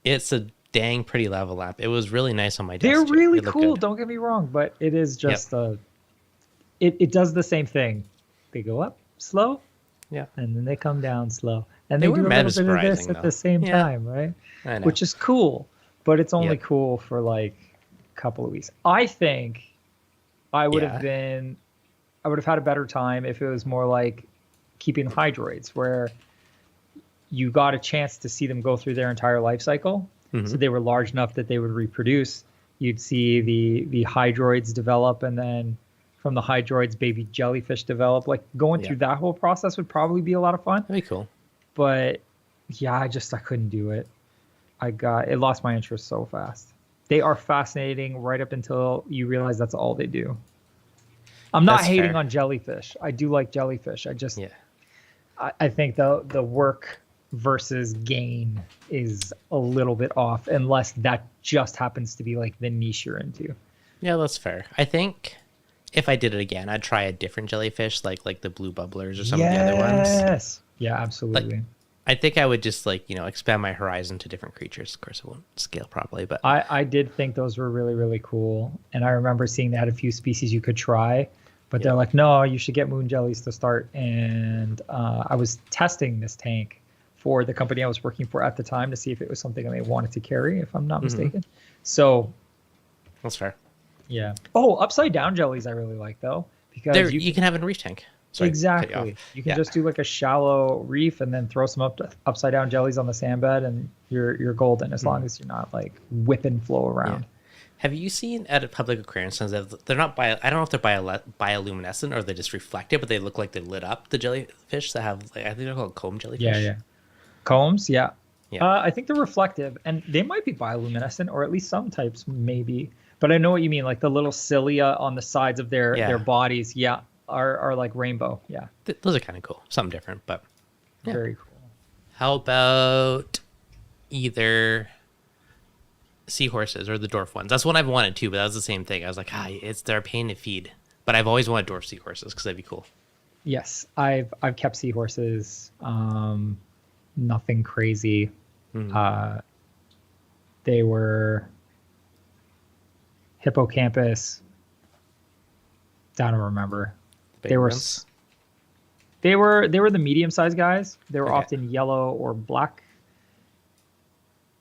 It's a dang pretty lava lamp. It was really nice on my desk. They're too. really They look cool. good. Don't get me wrong, but it is just it does the same thing. They go up slow, Yeah, and then they come down slow, and They they were do a little bit of this mesmerizing, at though. the same Yeah. time, right? I know. Which is cool, but it's only Yep. cool for like a couple of weeks. I think I would have had a better time if it was more like keeping hydroids, where you got a chance to see them go through their entire life cycle. So they were large enough that they would reproduce. You'd see the hydroids develop, and then from the hydroids, baby jellyfish develop. Like going through that whole process would probably be a lot of fun. That'd be cool. But yeah, I couldn't do it. It lost my interest so fast. They are fascinating right up until you realize that's all they do. I'm not That's hating fair. on jellyfish. I do like jellyfish. I think the work versus gain is a little bit off, unless that just happens to be like the niche you're into. Yeah, that's fair. I think if I did it again, I'd try a different jellyfish, like the blue bubblers or some of the other ones. Yes. Yeah, absolutely. Like, I think I would just expand my horizon to different creatures. Of course, it won't scale properly, but I did think those were really, really cool. And I remember seeing they had a few species you could try, but they're like, no, you should get moon jellies to start. And I was testing this tank for the company I was working for at the time to see if it was something they wanted to carry, if I'm not mistaken. So that's fair. yeah. Oh, upside down jellies I really like though, because You can have in a reef tank. Sorry, cut you exactly. off. You can just do like a shallow reef and then throw some upside down jellies on the sand bed, and you're golden as long as you're not like whipping flow around. Have you seen at public aquariums that they're not I don't know if they're bioluminescent or they just reflect it, but they look like they lit up, the jellyfish that have I think they're called comb jellyfish. Yeah. Combs, yeah. Yeah. I think they're reflective, and they might be bioluminescent, or at least some types maybe. But I know what you mean, like the little cilia on the sides of their bodies, are like rainbow. Yeah. Those are kind of cool. Something different, but Very cool. How about either seahorses or the dwarf ones? That's one I've wanted too, but that was the same thing. I was like, they're a pain to feed, but I've always wanted dwarf seahorses because that'd be cool. Yes, I've kept seahorses. Nothing crazy. They were hippocampus. I don't remember. Big ones? They were the medium-sized guys. They were often yellow or black.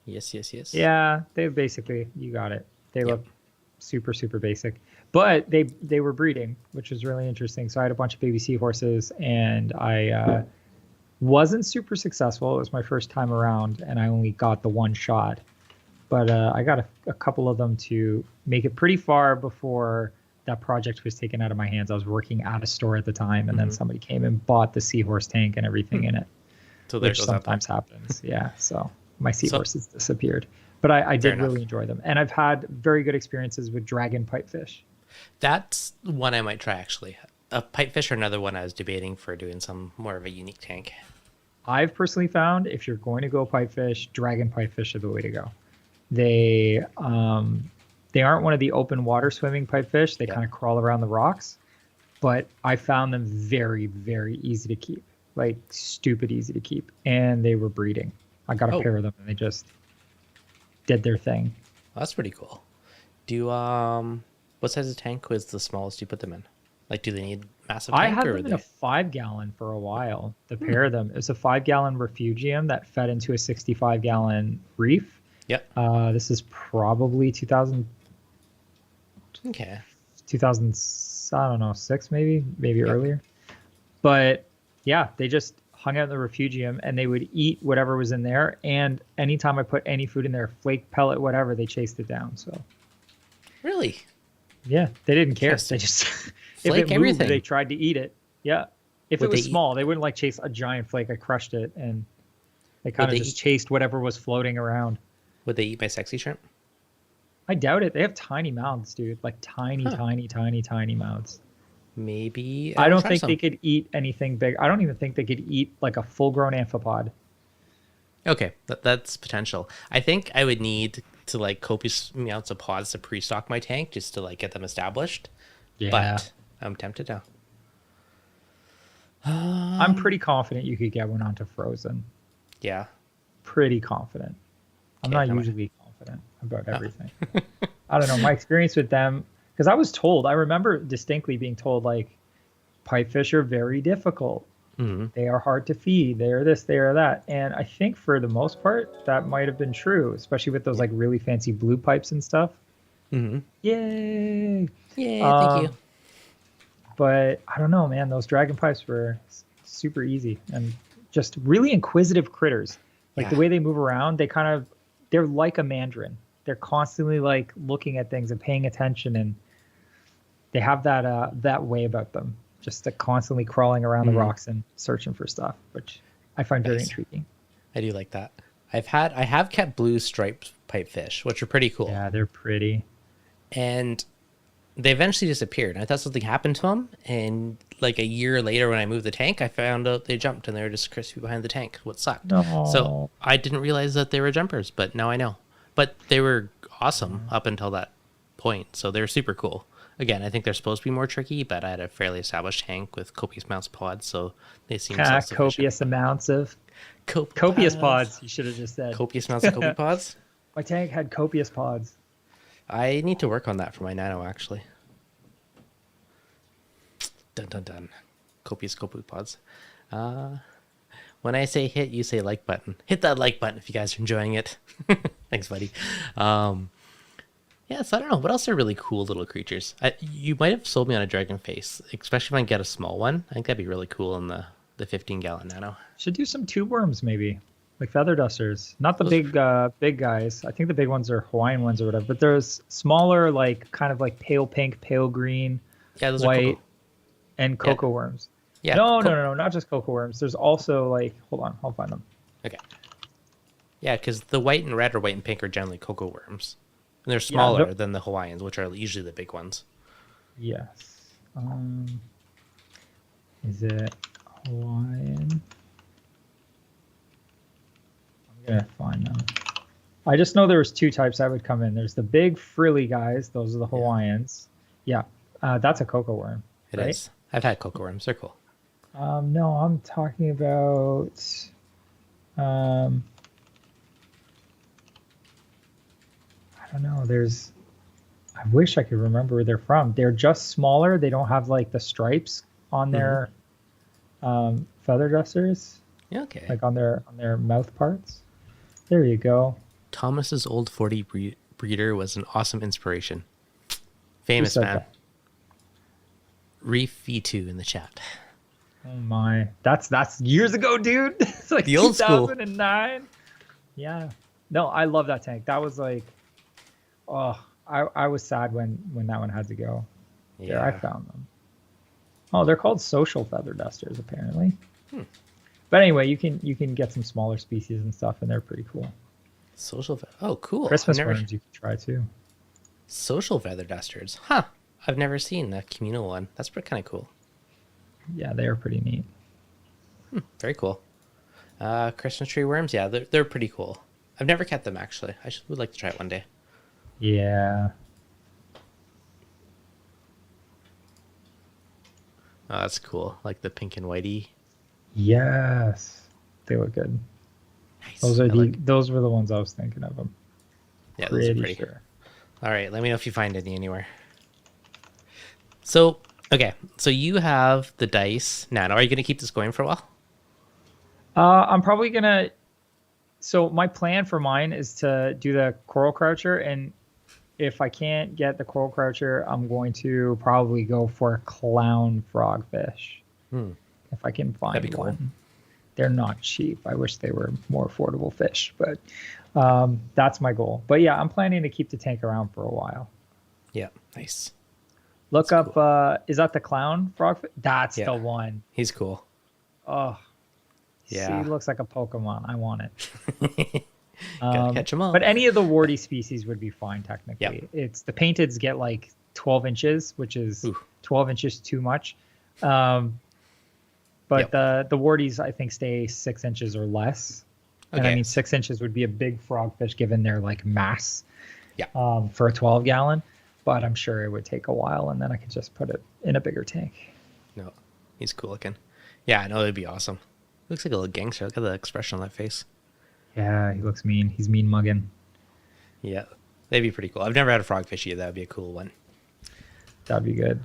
Yes. Yeah, they basically, you got it. They look super, super basic. But they were breeding, which was really interesting. So I had a bunch of baby seahorses, and I wasn't super successful. It was my first time around, and I only got the one shot. But I got a couple of them to make it pretty far before that project was taken out of my hands. I was working at a store at the time, and then somebody came and bought the seahorse tank and everything in it, which sometimes happens. Yeah, so my seahorses disappeared. But I did really enjoy them. And I've had very good experiences with dragon pipefish. That's one I might try actually. A pipefish or another one I was debating for doing some more of a unique tank. I've personally found if you're going to go pipefish, dragon pipefish are the way to go. They aren't one of the open water swimming pipefish. They kind of crawl around the rocks, but I found them very, very easy to keep, like stupid easy to keep. And they were breeding. I got a pair of them and they just did their thing. Well, that's pretty cool. Do what size of tank was the smallest you put them in? Like, do they need massive tank? I had them in a 5-gallon for a while. The pair of them. It's a 5-gallon refugium that fed into a 65-gallon reef. Yep. This is probably 2000. Okay. 2000, I don't know, 6 maybe earlier. But yeah, they just hung out in the refugium and they would eat whatever was in there. And anytime I put any food in there, flake, pellet, whatever, they chased it down. So really, yeah, they didn't care. They just if it moved, everything. They tried to eat it. Yeah, if it was small, they wouldn't like chase a giant flake. I crushed it, and they kind of just chased whatever was floating around. Would they eat my sexy shrimp? I doubt it. They have tiny mouths, dude. Like tiny mouths. Maybe. I don't think they could eat anything big. I don't even think they could eat like a full-grown amphipod. Okay, that's potential. I think I would need to like copious amounts of pods to pre-stock my tank just to like get them established. Yeah. But I'm tempted now. I'm pretty confident you could get one onto frozen. Yeah. Pretty confident. I'm not usually confident about everything. I don't know. My experience with them, because I remember distinctly being told like pipefish are very difficult. Mm-hmm. They are hard to feed. They are this, they are that. And I think for the most part, that might have been true, especially with those like really fancy blue pipes and stuff. Mm-hmm. Yay. Yeah, thank you. But I don't know, man. Those dragon pipes were super easy and just really inquisitive critters. Like the way they move around, they're like a mandarin. They're constantly like looking at things and paying attention, and they have that way about them. Just constantly crawling around the rocks and searching for stuff, which I find very intriguing. I do like that. I have kept blue striped pipefish, which are pretty cool. Yeah, they're pretty. And they eventually disappeared. I thought something happened to them, and like a year later when I moved the tank, I found out they jumped and they were just crispy behind the tank, what sucked. No. So I didn't realize that they were jumpers, but now I know. But they were awesome up until that point, so they were super cool. Again, I think they're supposed to be more tricky, but I had a fairly established tank with copious amounts of pods, so they seem copious amounts of copious pods. You should have just said copious amounts of copy pods. My tank had copious pods. I need to work on that for my nano, actually. Dun dun dun. Copious copy pods. When I say hit, you say like button. Hit that like button if you guys are enjoying it. Thanks, buddy. Yeah, so I don't know. What else are really cool little creatures? You might have sold me on a dragon face, especially if I can get a small one. I think that'd be really cool in the 15-gallon nano. Should do some tube worms maybe, like feather dusters. Not the big guys. I think the big ones are Hawaiian ones or whatever. But there's smaller, like kind of like pale pink, pale green, those white, are cocoa. And cocoa worms. Yeah. No, not just cocoa worms. There's also like, hold on, I'll find them. Okay. Yeah, because the white and red or white and pink are generally cocoa worms. And they're smaller than the Hawaiians, which are usually the big ones. Yes. Is it Hawaiian? I'm going to find them. I just know there was 2 types that would come in. There's the big frilly guys. Those are the Hawaiians. Yeah. That's a cocoa worm. It is. I've had cocoa worms. They're cool. No, I'm talking about... I don't know. I wish I could remember where they're from. They're just smaller. They don't have like the stripes on their feather dusters. Yeah, okay. Like on their mouth parts. There you go. Thomas's old 40 breeder was an awesome inspiration. Famous man. That? Reef V2 in the chat. Oh my, that's years ago, dude. It's like the old 2009. Yeah. No, I love that tank. That was like. Oh, I was sad when that one had to go. Yeah, there, I found them. Oh, they're called social feather dusters, apparently. But anyway, you can get some smaller species and stuff, and they're pretty cool. Social feather. Oh, cool. Christmas worms you can try too. Social feather dusters, huh? I've never seen the communal one. That's kind of cool. Yeah, they are pretty neat. Very cool. Christmas tree worms. Yeah, they're pretty cool. I've never kept them actually. Would like to try it one day. Yeah. Oh, that's cool. Like the pink and whitey. Yes. They look good. Nice. Those were the ones I was thinking of. I'm Yeah, those are pretty pretty. sure. All right, let me know if you find any anywhere. So, okay, so you have the dice. Now, are you going to keep this going for a while? I'm probably gonna. So my plan for mine is to do the coral croucher, and if I can't get the coral croucher, I'm going to probably go for a clown frogfish. If I can find That'd be cool. one. They're not cheap. I wish they were more affordable fish, but that's my goal. But yeah, I'm planning to keep the tank around for a while. Yeah, nice. Look That's up, cool. is that the clown frogfish? That's Yeah. the one. He's cool. Oh, Yeah. he looks like a Pokemon. I want it. Gotta catch 'em all. But any of the warty species would be fine technically. Yep. It's the painteds get like 12 inches, which is Ooh. 12 inches too much. But Yep. the warties I think stay 6 inches or less. And I Okay. mean 6 inches would be a big frogfish given their like mass. Yeah. For a 12 gallon. But I'm sure it would take a while, and then I could just put it in a bigger tank. No, he's cool looking. Yeah, no, it'd be awesome. Looks like a little gangster. Look at the expression on that face. Yeah, he looks mean. He's mean mugging. Yeah, that'd be pretty cool. I've never had a frogfish yet. That'd be a cool one. That'd be good.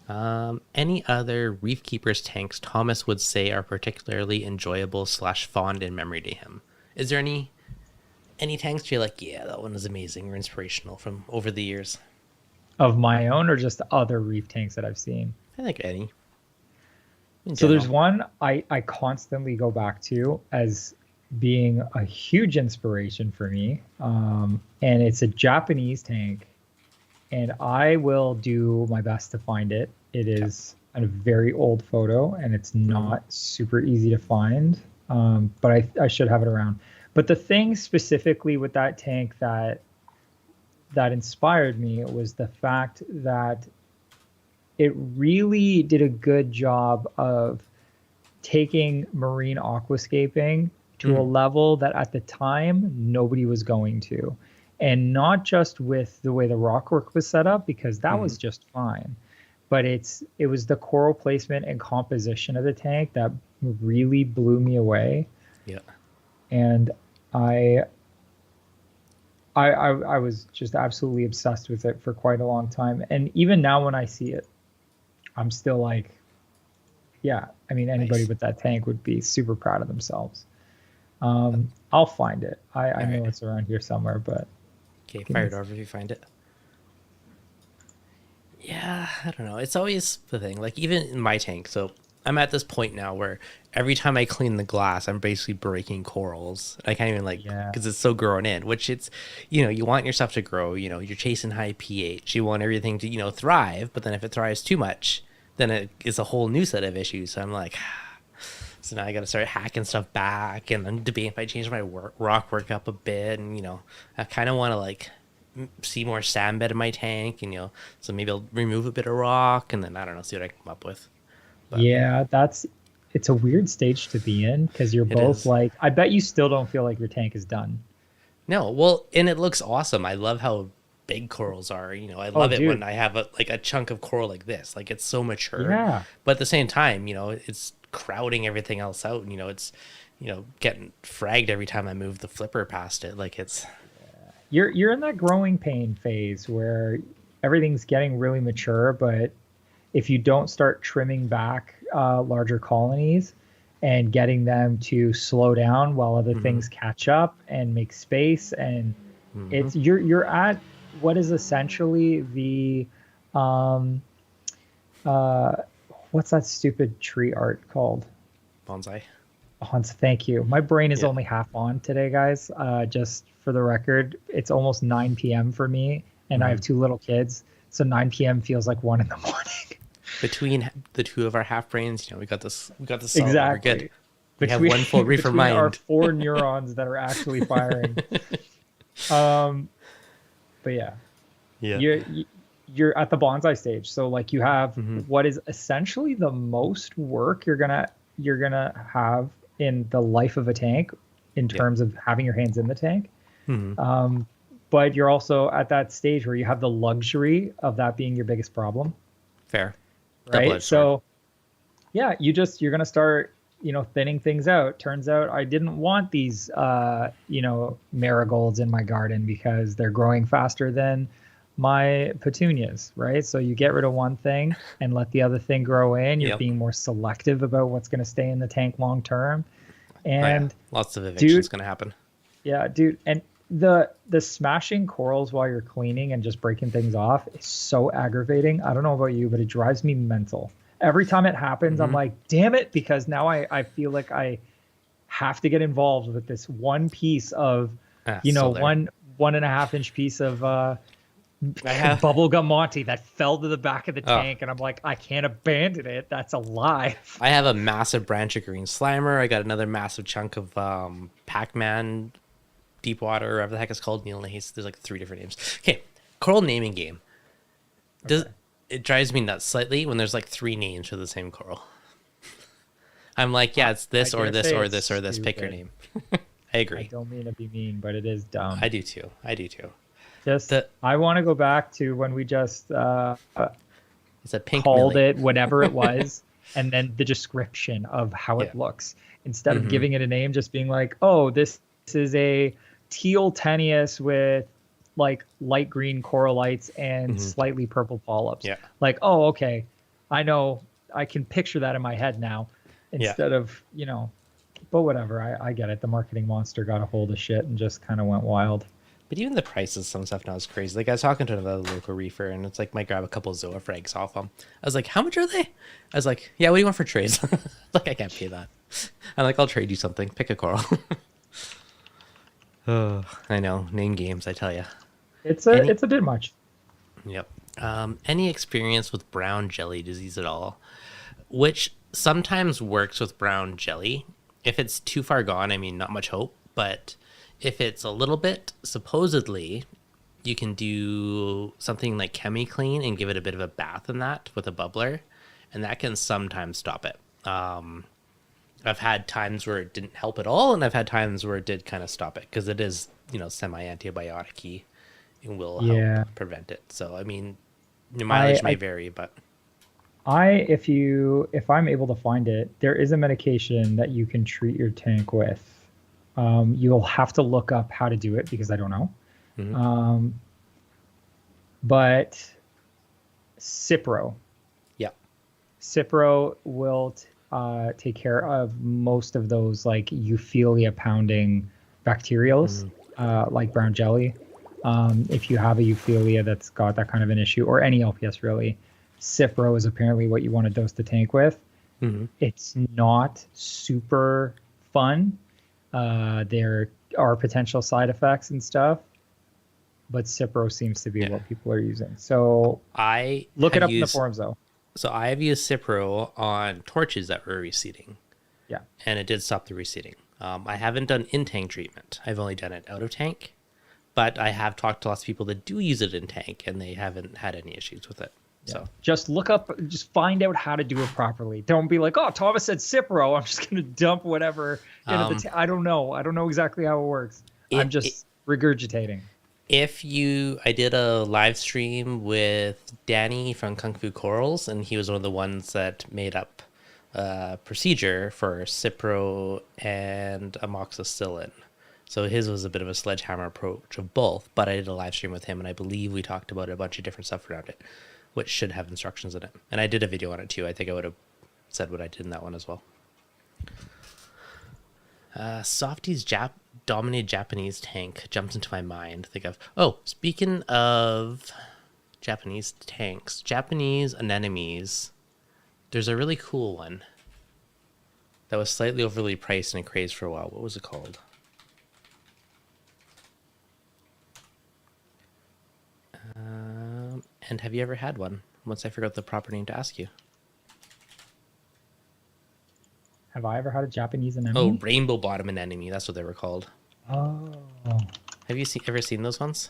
Any other reef keepers tanks Thomas would say are particularly enjoyable / fond in memory to him? Is there any tanks you're like, yeah, that one is amazing or inspirational from over the years? Of my own or just other reef tanks that I've seen? I think any. So there's one I constantly go back to as being a huge inspiration for me. And it's a Japanese tank. And I will do my best to find it. It is a very old photo, and it's not super easy to find. But I should have it around. But the thing specifically with that tank that inspired me was the fact that it really did a good job of taking marine aquascaping to a level that at the time nobody was going to. And not just with the way the rockwork was set up, because that was just fine. But it was the coral placement and composition of the tank that really blew me away. Yeah. And I was just absolutely obsessed with it for quite a long time. And even now when I see it, I'm still like, yeah, I mean, anybody Nice. with that tank would be super proud of themselves. I'll find it. I know it's around here somewhere, but. Okay, fire it over if you find it. Yeah, I don't know. It's always the thing. Like, even in my tank, so I'm at this point now where every time I clean the glass, I'm basically breaking corals. I can't even because it's so grown in, which it's, you want your stuff to grow, you're chasing high pH. You want everything to, thrive. But then if it thrives too much, then it is a whole new set of issues. So I'm like, so now I got to start hacking stuff back, and I'm debating if I change my rock work up a bit. And, I kind of want to see more sand bed in my tank, and, so maybe I'll remove a bit of rock, and then I don't know, see what I can come up with. But yeah, it's a weird stage to be in, because you're both like, I bet you still don't feel like your tank is done. No, well, and it looks awesome. I love how big corals are. I love it when I have a chunk of coral like this. Like, it's so mature. Yeah. But at the same time, it's crowding everything else out. And, it's, getting fragged every time I move the flipper past it. Like, it's... You're in that growing pain phase where everything's getting really mature, but if you don't start trimming back larger colonies and getting them to slow down while other things catch up and make space, and it's you're at what is essentially the what's that stupid tree art called? Bonsai. Thank you. My brain is only half on today, guys. Just for the record, it's almost 9 p.m. for me, and I have 2 little kids, so 9 p.m. feels like 1 a.m. Between the two of our half brains, we got this. Exactly. We're good. We have one full reefer mind. Our 4 neurons that are actually firing. But yeah. you're at the bonsai stage. So like you have Hmm. what is essentially the most work you're gonna have in the life of a tank in Yeah. terms of having your hands in the tank. Hmm. Um, but you're also at that stage where you have the luxury of that being your biggest problem, Fair. right? Double-edged sword. So yeah, you're gonna start, thinning things out. Turns out I didn't want these marigolds in my garden because they're growing faster than my petunias, right? So you get rid of one thing and let the other thing grow in. You're Yep. being more selective about what's gonna stay in the tank long term. Oh yeah. And Lots of evictions dude, gonna happen. yeah, dude, and the smashing corals while you're cleaning and just breaking things off is so aggravating. I don't know about you, but it drives me mental. Every time it happens, I'm Hmm. like, damn it, because now I feel like I have to get involved with this one piece of, Ah, so there. 1.5 inch piece of I have bubblegum Monty that fell to the back of the oh, tank, and I'm like, I can't abandon it. That's alive. I have a massive branch of green slimer. I got another massive chunk of Pac-Man deep water, or whatever the heck it's called. Neil Nace. There's like 3 different names. Okay, coral naming game. Does Okay. it drives me nuts slightly when there's like 3 names for the same coral. I'm like, yeah, it's I this or dare this say or it's this or this. Pick your stupid. name. I I agree. don't mean to be mean, but it is dumb. I do too. I do too. Just, The I want to go back to when we just It's a pink called millie. it whatever it was, and then the description of how Yeah. it looks. Instead of Hmm. giving it a name, just being like, oh, this is a teal tenuis with like light green coralites and Hmm. slightly purple polyps. Yeah. Like, oh, okay. I know, I can picture that in my head now Yeah. instead of, but whatever. I get it. The marketing monster got a hold of shit and just kind of went wild. But even the prices, some stuff now is crazy. Like I was talking to another local reefer, and it's like might grab a couple of Zoa frags off them. I was like, "How much are they?" I was like, "Yeah, what do you want for trades?" Like I can't pay that. I'm like, "I'll trade you something. Pick a coral." Oh, I know name games. I tell you. It's a Any it's a bit much. Yep. Any experience with brown jelly disease at all? Which sometimes works with brown jelly. If it's too far gone, I mean, not much hope. But if it's a little bit, supposedly, you can do something like ChemiClean and give it a bit of a bath in that with a bubbler, and that can sometimes stop it. I've had times where it didn't help at all, and I've had times where it did kind of stop it because it is, semi-antibiotic-y and will help Yeah. prevent it. So, I mean, your mileage may I vary, but if I'm able to find it, there is a medication that you can treat your tank with. You'll have to look up how to do it because I don't know. mhm. Um, but Cipro, Yeah. Cipro will take care of most of those like euphilia pounding bacterials, like brown jelly. If you have a euphilia that's got that kind of an issue, or any LPS really, Cipro is apparently what you want to dose the tank with. Hmm. It's not super fun. There are potential side effects and stuff, but Cipro seems to be Yeah. what people are using. So I look it have up in the used forums though. so I have used Cipro on torches that were receding, Yeah. and it did stop the receding. I haven't done in tank treatment. I've only done it out of tank, but I have talked to lots of people that do use it in tank, and they haven't had any issues with it. So Just look up, just find out how to do it properly. Don't be like, oh, Thomas said Cipro. I'm just going to dump whatever into the I don't know. I don't know exactly how it works. I'm it, just regurgitating. I did a live stream with Danny from Kung Fu Corals, and he was one of the ones that made up a procedure for Cipro and amoxicillin. So his was a bit of a sledgehammer approach of both, but I did a live stream with him, and I believe we talked about a bunch of different stuff around it, which should have instructions in it. And I did a video on it too. I think I would have said what I did in that one as well. Softy's dominated Japanese tank jumps into my mind. Think of speaking of Japanese tanks, Japanese anemones. There's a really cool one that was slightly overly priced and crazed for a while. What was it called? And have you ever had one? Once I forgot the proper name to ask you. Have I ever had a Japanese Oh, anemone? rainbow bottom anemone. That's what they were called. Oh, Have you ever seen those ones?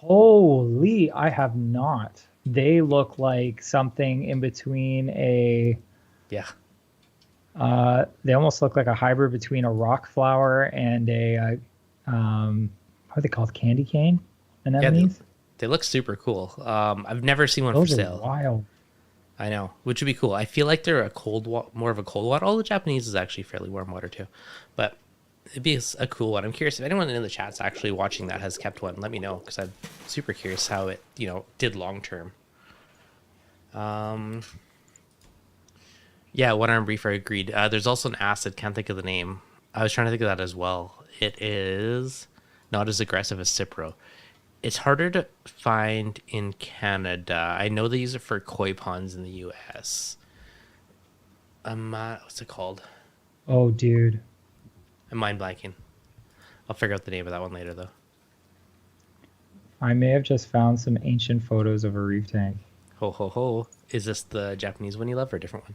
Holy, I have not. They look like something in between a. Yeah. They almost look like a hybrid between a rock flower and what are they called? Candy cane Yeah, anemones. they look super cool. I've never seen one for Those are sale. wild. I know, which would be cool. I feel like they're more of a cold water. All the Japanese is actually fairly warm water too, but it'd be a cool one. I'm curious if anyone in the chat's actually watching that has kept one. Let me know because I'm super curious how it did long term. Yeah, one arm reefer agreed. There's also an acid. Can't think of the name. I was trying to think of that as well. It is not as aggressive as Cipro. It's harder to find in Canada. I know they use it for koi ponds in the U.S. What's it called? Oh, dude. I'm mind blanking. I'll figure out the name of that one later, though. I may have just found some ancient photos of a reef tank. Ho, ho, ho. Is this the Japanese one you love or a different one?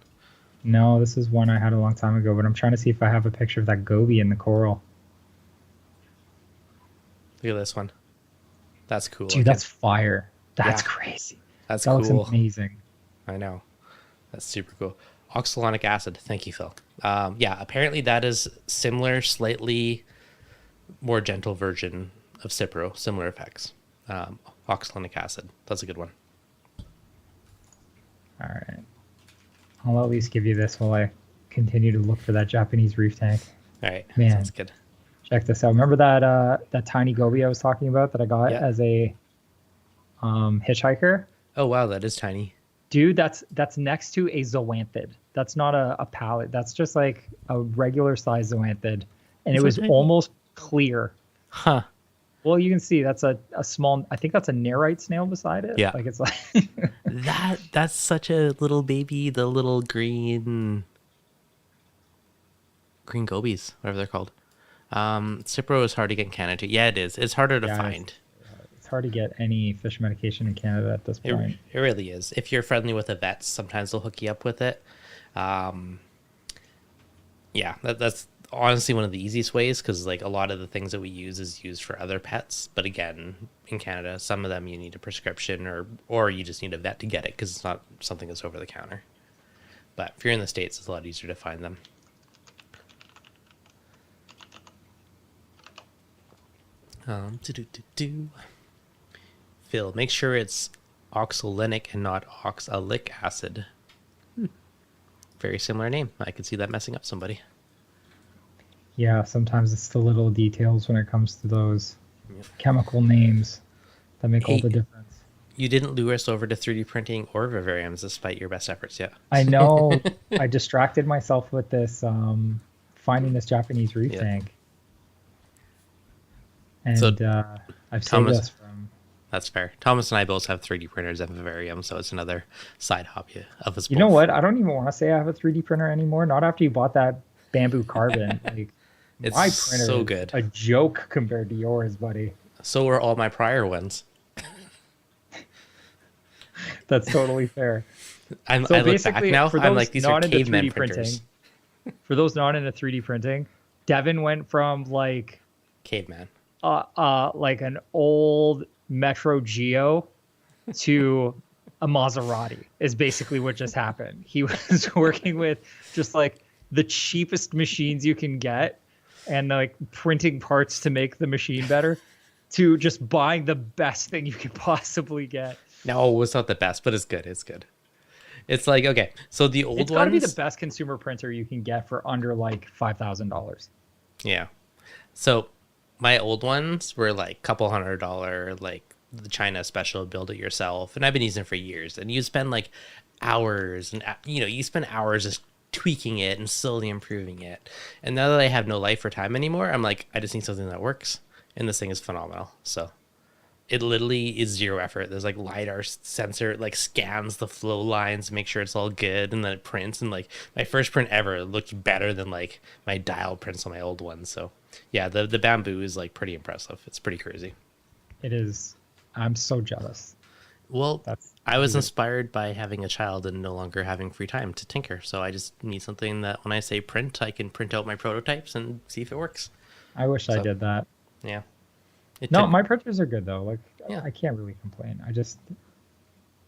No, this is one I had a long time ago, but I'm trying to see if I have a picture of that goby in the coral. Look at this one. That's cool. Dude, that's fire. That's Yeah. crazy. That's That cool. looks amazing. I know. That's super cool. Oxalonic acid. Thank you, Phil. Yeah, apparently that is similar, slightly more gentle version of Cipro. Similar effects. Oxalonic acid. That's a good one. All right. I'll at least give you this while I continue to look for that Japanese reef tank. All right. Man. Sounds good. Check this out. Remember that tiny goby I was talking about that I got as a hitchhiker? Oh, wow. That is tiny. Dude, that's next to a zoanthid. That's not a pallet. That's just like a regular size zoanthid. And it was almost clear. Huh. Well, you can see that's a small, I think that's a nerite snail beside it. Yeah. Like it's like That's such a little baby, the little green gobies, whatever they're called. Cipro is hard to get in Canada too. Yeah, it is. It's harder to find. It's hard to get any fish medication in Canada at this point. It really is. If you're friendly with the vets, sometimes they'll hook you up with it. Yeah, that's honestly one of the easiest ways because like a lot of the things that we use is used for other pets. But again, in Canada, some of them you need a prescription or you just need a vet to get it because it's not something that's over the counter. But if you're in the States, it's a lot easier to find them. Phil, make sure it's oxalinic and not oxalic acid. Very similar name. I could see that messing up somebody. Yeah, sometimes it's the little details when it comes to those chemical names that make all the difference. You didn't lure us over to 3D printing or vivariums despite your best efforts yet. I know. I distracted myself with this, finding this Japanese reef tank. And I've saved us from... That's fair. Thomas and I both have 3D printers and vivariums, so it's another side hobby of us both. You know what? I don't even want to say I have a 3D printer anymore. Not after you bought that bamboo carbon. Like, it's my printer so is good. A joke compared to yours, buddy. So are all my prior ones. That's totally fair. I look back now, I'm like, these are caveman printers. For those not into 3D printing, Devin went from like... Caveman. Like an old Metro Geo to a Maserati is basically what just happened. He was working with just like the cheapest machines you can get and like printing parts to make the machine better to just buying the best thing you could possibly get. No, it's not the best, but it's good. It's good. It's like, okay, so the old ones... It's got to be the best consumer printer you can get for under like $5,000. Yeah. So my old ones were like couple $100, like the China special, build it yourself. And I've been using it for years. And you spend like hours and, you spend hours just tweaking it and slowly improving it. And now that I have no life or time anymore, I'm like, I just need something that works. And this thing is phenomenal. So it literally is zero effort. There's like LiDAR sensor, like scans the flow lines, make sure it's all good. And then it prints. And like my first print ever looked better than like my dial prints on my old ones. So yeah, the bamboo is like pretty impressive. It's pretty crazy. It is. I'm so jealous. Well, I was inspired by having a child and no longer having free time to tinker. So I just need something that when I say print, I can print out my prototypes and see if it works. I wish I did that. Yeah. It No, took, my predators are good though. Like yeah, I can't really complain.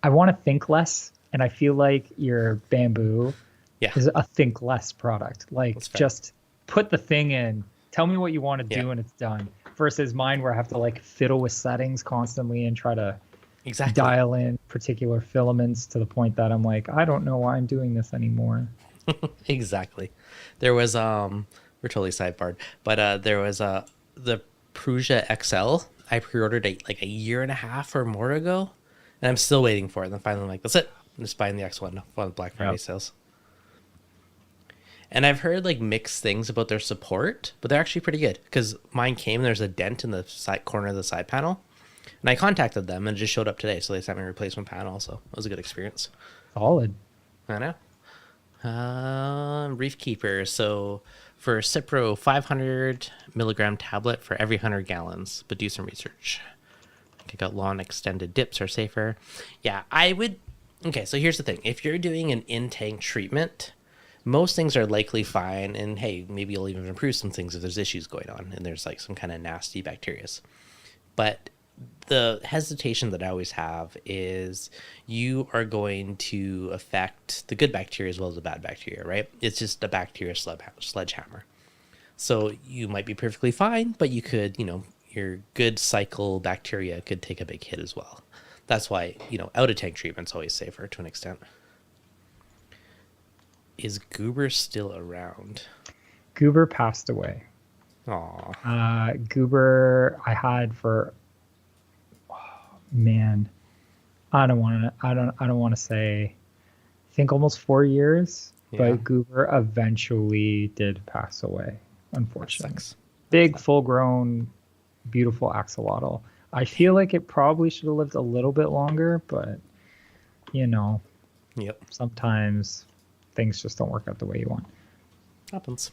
I want to think less, and I feel like your bamboo yeah, is a think less product. that's Like fair. just put the thing in, tell me what you want to Yeah, do, and it's done. Versus mine, where I have to like fiddle with settings constantly and try to exactly. dial in particular filaments to the point that I'm like, I don't know why I'm doing this anymore. Exactly. There was we're totally sidebarred, but there was the Prusa XL. I pre-ordered like a year and a half or more ago, and I'm still waiting for it. And then finally, I'm like, that's it. I'm just buying the X1 on the Black Friday Yep. sales. And I've heard like mixed things about their support, but they're actually pretty good because mine came. There's a dent in the side corner of the side panel, and I contacted them and it just showed up today. So they sent me a replacement panel. So it was a good experience. Solid. I know. Reef Keeper. So for Cipro, 500 milligram tablet for every 100 gallons, but do some research. I got long extended dips are safer. Yeah, I would. Okay, so here's the thing. If you're doing an in-tank treatment, most things are likely fine. And hey, maybe you'll even improve some things if there's issues going on and there's like some kind of nasty bacteria. But the hesitation that I always have is you are going to affect the good bacteria as well as the bad bacteria, right? It's just a bacteria sledgehammer. So you might be perfectly fine, but you could, your good cycle bacteria could take a big hit as well. That's why, out of tank treatment's always safer to an extent. Is Goober still around? Goober passed away. Aw. Goober I had for man, I don't want to say, I think almost 4 years, Yeah. but Goober eventually did pass away, unfortunately. Sucks. Big, full-grown, beautiful axolotl. I feel like it probably should have lived a little bit longer, but Yep. sometimes things just don't work out the way you want. Happens.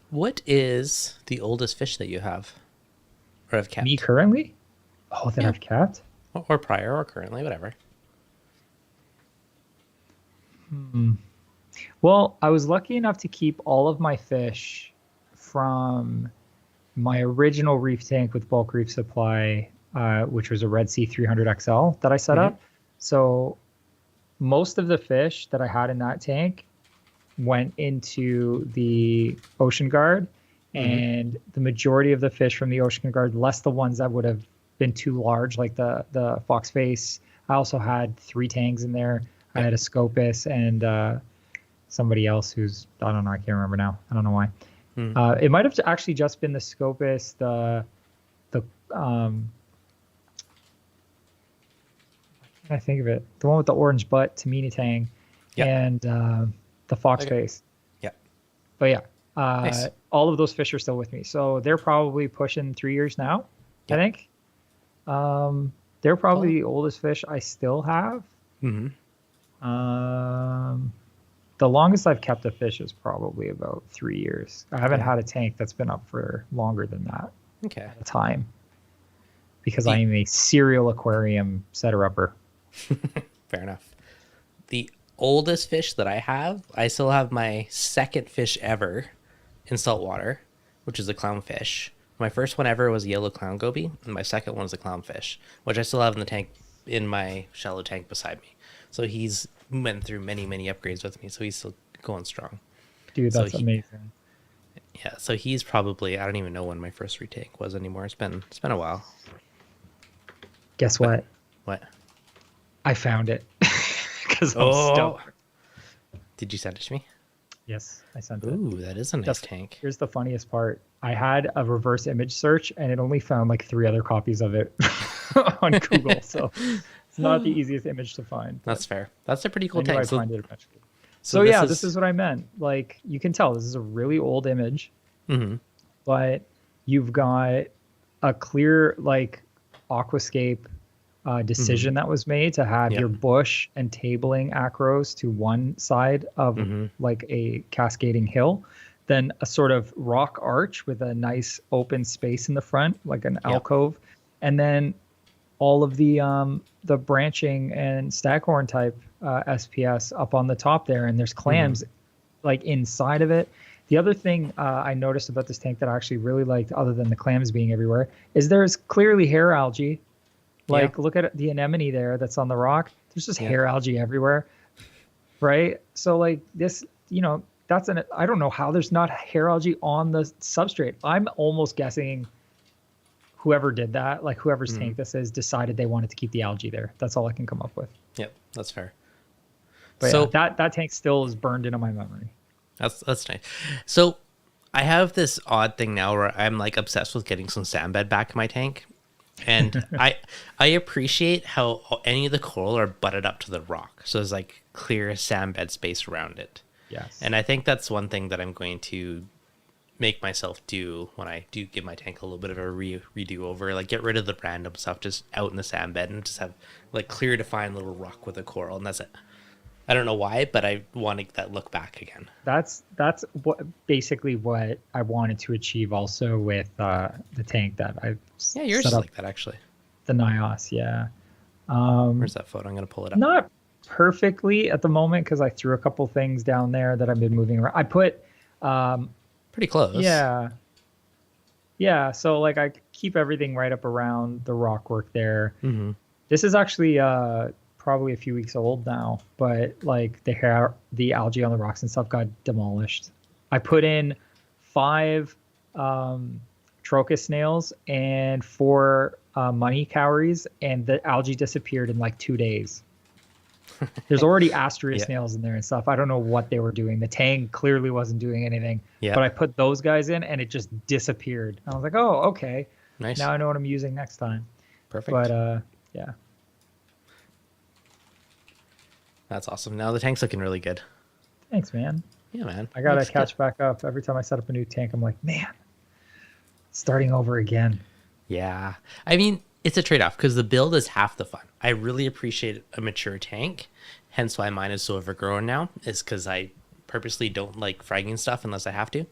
What is the oldest fish that you have or have kept? Me currently? Oh, that Yeah. I've kept? Or prior or currently, whatever. Well, I was lucky enough to keep all of my fish from my original reef tank with Bulk Reef Supply, which was a Red Sea 300 XL that I set up. So most of the fish that I had in that tank went into the Ocean Guard, and the majority of the fish from the Ocean Guard, less the ones that would have been too large, like the fox face. I also had 3 tangs in there. I had a Scopus and somebody else who's, I don't know, I can't remember now. I don't know why. It might have actually just been the Scopus, the I think of it, the one with the orange butt, Tamina Tang, and the fox face. Yeah. But yeah, Nice. all of those fish are still with me, so they're probably pushing 3 years now. I think. They're probably the oldest fish I still have. The longest I've kept a fish is probably about 3 years. I haven't had a tank that's been up for longer than that Okay. at a time, because I am a serial aquarium setter-upper. Fair enough. The oldest fish that I still have my second fish ever in saltwater, which is a clownfish. My first one ever was a yellow clown goby, and my second one is a clownfish, which I still have in the tank, in my shallow tank beside me. So he's went through many, many upgrades with me, so he's still going strong. Dude, that's amazing. Yeah, so he's probably, I don't even know when my first retank was anymore. It's been a while. Guess what? What? I found it. Because I'm stoked. Did you send it to me? Yes, I sent it. Ooh, that is a nice tank. Here's the funniest part. I had a reverse image search, and it only found like 3 other copies of it on Google. So it's not the easiest image to find. That's fair. That's a pretty cool I knew tank. I'd find it eventually. So yeah, this is what I meant. Like, you can tell this is a really old image, but you've got a clear like aquascape decision that was made to have your bush and tabling acros to one side of like a cascading hill, then a sort of rock arch with a nice open space in the front, like an alcove, and then all of the branching and staghorn type SPS up on the top there, and there's clams like inside of it, The other thing I noticed about this tank that I actually really liked, other than the clams being everywhere, is there's clearly hair algae. Yeah. Like, look at the anemone there that's on the rock. There's just Yeah. hair algae everywhere, right? So, like, this, that's I don't know how there's not hair algae on the substrate. I'm almost guessing whoever did that, like whoever's tank this is, decided they wanted to keep the algae there. That's all I can come up with. Yep, that's fair. But So yeah, that tank still is burned into my memory. that's nice. So I have this odd thing now where I'm like obsessed with getting some sand bed back in my tank. And I appreciate how any of the coral are butted up to the rock. So there's like clear sand bed space around it. Yes. And I think that's one thing that I'm going to make myself do when I do give my tank a little bit of a redo over, like get rid of the random stuff just out in the sand bed and just have like clear defined little rock with a coral, and that's it. I don't know why, but I want to get that look back again. That's basically what I wanted to achieve also with the tank that I yours set is up, like that actually. the Nios. Yeah. Where's that photo? I'm gonna pull it up. Not perfectly at the moment because I threw a couple things down there that I've been moving around. I put pretty close. Yeah, so like I keep everything right up around the rock work there. Mm-hmm. This is actually probably a few weeks old now, but like the algae on the rocks and stuff got demolished. I put in 5 trochus snails and 4 money cowries, and the algae disappeared in like 2 days. There's already asteria snails in there and stuff. I don't know what they were doing. The tank clearly wasn't doing anything. But I put those guys in and it just disappeared. I was like, oh, okay. Nice. Now I know what I'm using next time. Perfect. But yeah. That's awesome. Now the tank's looking really good. Thanks, man. Yeah, man. I gotta catch back up. Every time I set up a new tank, I'm like, man, starting over again. Yeah. I mean, it's a trade-off because the build is half the fun. I really appreciate a mature tank, hence why mine is so overgrown now, is because I purposely don't like fragging stuff unless I have to.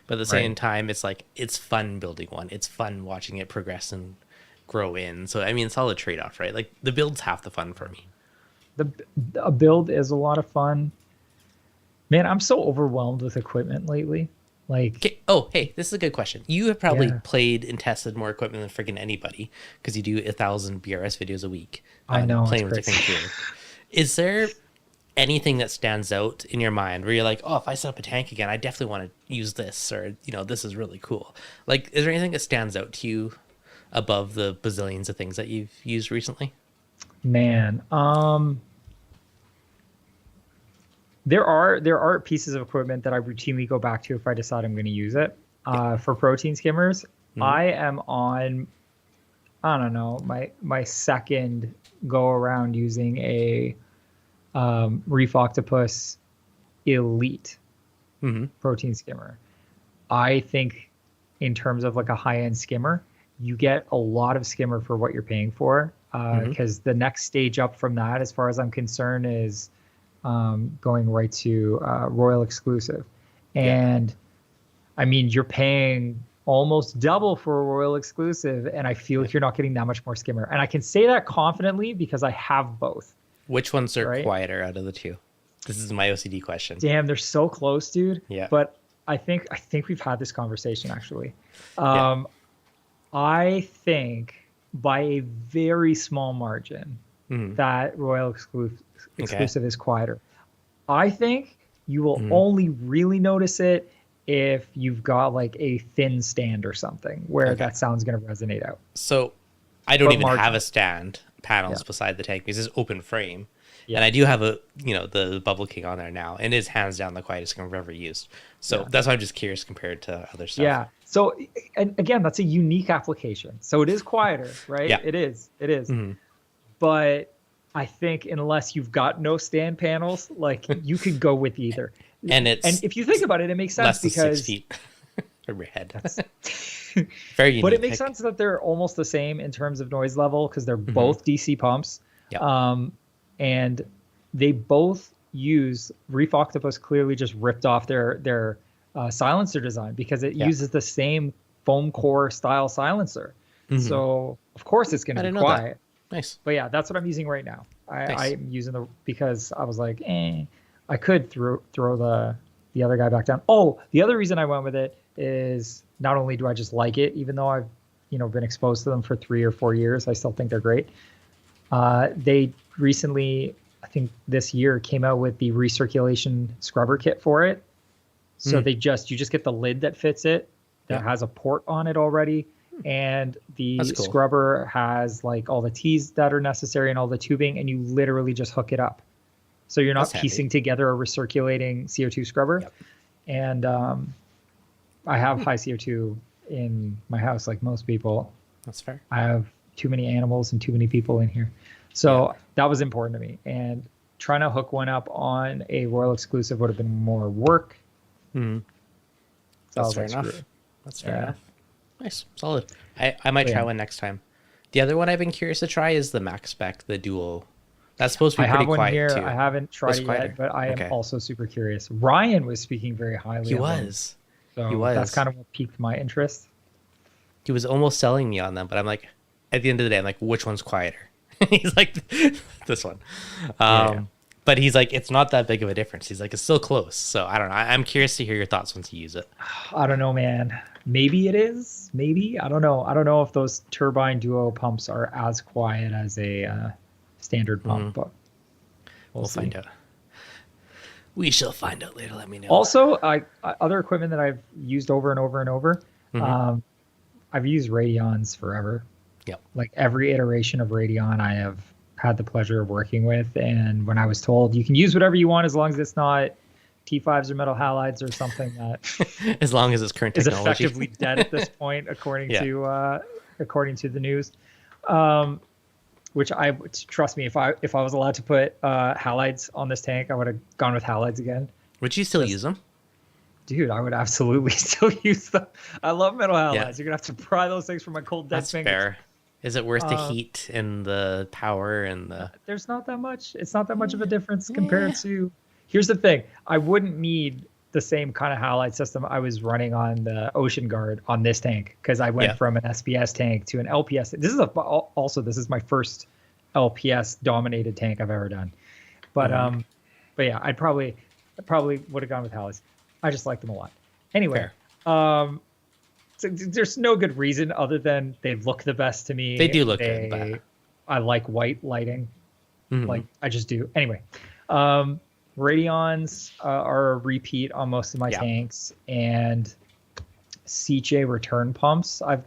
But at the same time, it's like, it's fun building one. It's fun watching it progress and grow in. So, I mean, it's all a trade-off, right? Like, the build's half the fun for me. A build is a lot of fun. Man, I'm so overwhelmed with equipment lately. Like, okay. Oh, hey, this is a good question. You have probably played and tested more equipment than freaking anybody because you do 1,000 BRS videos a week. I know. Playing with different gear. Is there anything that stands out in your mind where you're like, oh, if I set up a tank again, I definitely want to use this, or, this is really cool? Like, is there anything that stands out to you above the bazillions of things that you've used recently? Man, there are pieces of equipment that I routinely go back to if I decide I'm going to use it. For protein skimmers, I am on, I don't know, my second go around using a Reef Octopus Elite protein skimmer. I think in terms of like a high-end skimmer, you get a lot of skimmer for what you're paying for, because the next stage up from that, as far as I'm concerned, is going right to Royal Exclusive. And I mean, you're paying almost double for a Royal Exclusive, and I feel like you're not getting that much more skimmer. And I can say that confidently because I have both. Which ones are quieter out of the two? This is my OCD question. Damn, they're so close, dude. Yeah. But I think we've had this conversation actually. I think by a very small margin that Royal Exclusive is quieter. I think you will only really notice it if you've got like a thin stand or something where that sound's going to resonate out. So I don't even have a stand panels beside the tank because it's open frame. And I do have the Bubble King on there now, and it is hands down the quietest I've ever used. So that's why I'm just curious compared to other stuff. Yeah. So, and again, that's a unique application. So it is quieter, right? Yeah. It is. But I think unless you've got no stand panels, like you could go with either. And if you think about it, it makes sense less than because 6 feet from your head. Very unique. But it makes sense that they're almost the same in terms of noise level because they're both DC pumps. Yep. And they both use Reef Octopus clearly just ripped off their silencer design because it uses the same foam core style silencer. So of course it's going to be quiet. Nice. But yeah, that's what I'm using right now. I'm using because I was like, I could throw the the other guy back down. Oh, the other reason I went with it is not only do I just like it, even though I've been exposed to them for 3 or 4 years, I still think they're great. They recently, I think this year, came out with the recirculation scrubber kit for it. So you just get the lid that fits it, that has a port on it already, and the cool. scrubber has like all the tees that are necessary and all the tubing, and you literally just hook it up. So you're not piecing together a recirculating CO2 scrubber. Yep. And I have high CO2 in my house, like most people. That's fair. I have too many animals and too many people in here. So that was important to me. And trying to hook one up on a Royal exclusive would have been more work. Mm-hmm. So That's fair enough. That's fair enough. Nice. Solid. I might try one next time. The other one I've been curious to try is the Max Spec, the Duo. That's supposed to be pretty quiet here. too. I haven't tried it yet, but I am also super curious. Ryan was speaking very highly of them. So He was. That's kind of what piqued my interest. He was almost selling me on them, but I'm like, at the end of the day, I'm like, which one's quieter? He's like, this one. But he's like, it's not that big of a difference. He's like, it's still close. So I don't know. I'm curious to hear your thoughts once you use it. I don't know, man. Maybe it is. Maybe. I don't know. I don't know if those turbine Duo pumps are as quiet as a standard pump, but we'll find out. We shall find out later. Let me know. Also, other equipment that I've used over and over and over. I've used Radions forever. Yep. Like every iteration of Radion I have had the pleasure of working with. And when I was told you can use whatever you want as long as it's not T5s or metal halides or something that as long as it's current technology is effectively dead at this point, according to the news. Which trust me, if I was allowed to put halides on this tank, I would have gone with halides again. Would you still use them? Dude, I would absolutely still use them. I love metal halides. You're gonna have to pry those things from my cold dead fingers. Fair. Is it worth the heat and the power and the? There's not that much. It's not that much of a difference compared to. Here's the thing: I wouldn't need the same kind of halide system I was running on the Ocean Guard on this tank because I went from an SPS tank to an LPS. This is my first LPS dominated tank I've ever done. But yeah, I probably would have gone with halides. I just like them a lot. Anyway, so there's no good reason other than they look the best to me. They do look good. But... I like white lighting. Like I just do. Anyway, Radions are a repeat on most of my tanks, and CJ return pumps I've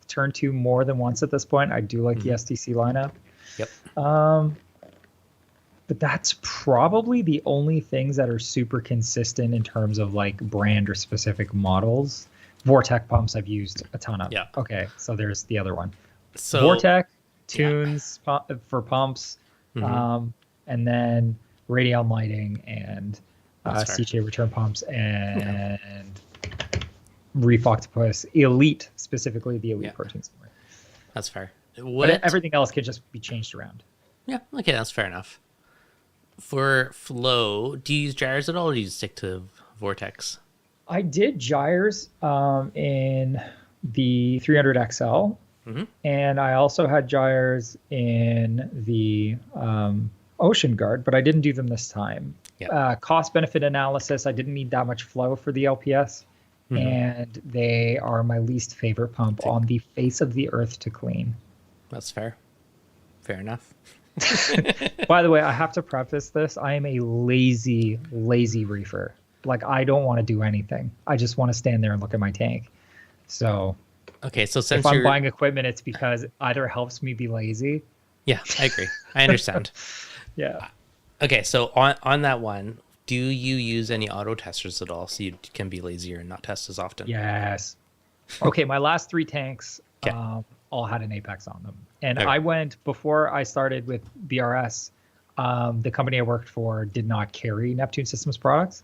turned to more than once at this point. I do like the STC lineup. Yep. But that's probably the only things that are super consistent in terms of like brand or specific models. Vortec pumps I've used a ton of. Yeah. Okay, so there's the other one. So Vortec, Tunes for pumps, and then Radion lighting and CJ return pumps and Reef Octopus Elite, specifically the Elite protein somewhere. That's fair. But everything else can just be changed around. Yeah, okay, that's fair enough. For flow, do you use gyres at all, or do you stick to Vortex? I did gyres in the 300XL, and I also had gyres in the Ocean Guard, but I didn't do them this time. Cost-benefit analysis, I didn't need that much flow for the LPS, and they are my least favorite pump on the face of the earth to clean. That's fair. Fair enough. By the way, I have to preface this. I am a lazy reefer. Like, I don't want to do anything. I just want to stand there and look at my tank. So, okay, so since if I'm buying equipment, it's because it either helps me be lazy. Yeah, I agree. I understand. Yeah. Okay, so on that one, do you use any auto testers at all so you can be lazier and not test as often? Yes. Okay, my last 3 tanks all had an Apex on them. And I went, before I started with BRS, the company I worked for did not carry Neptune Systems products,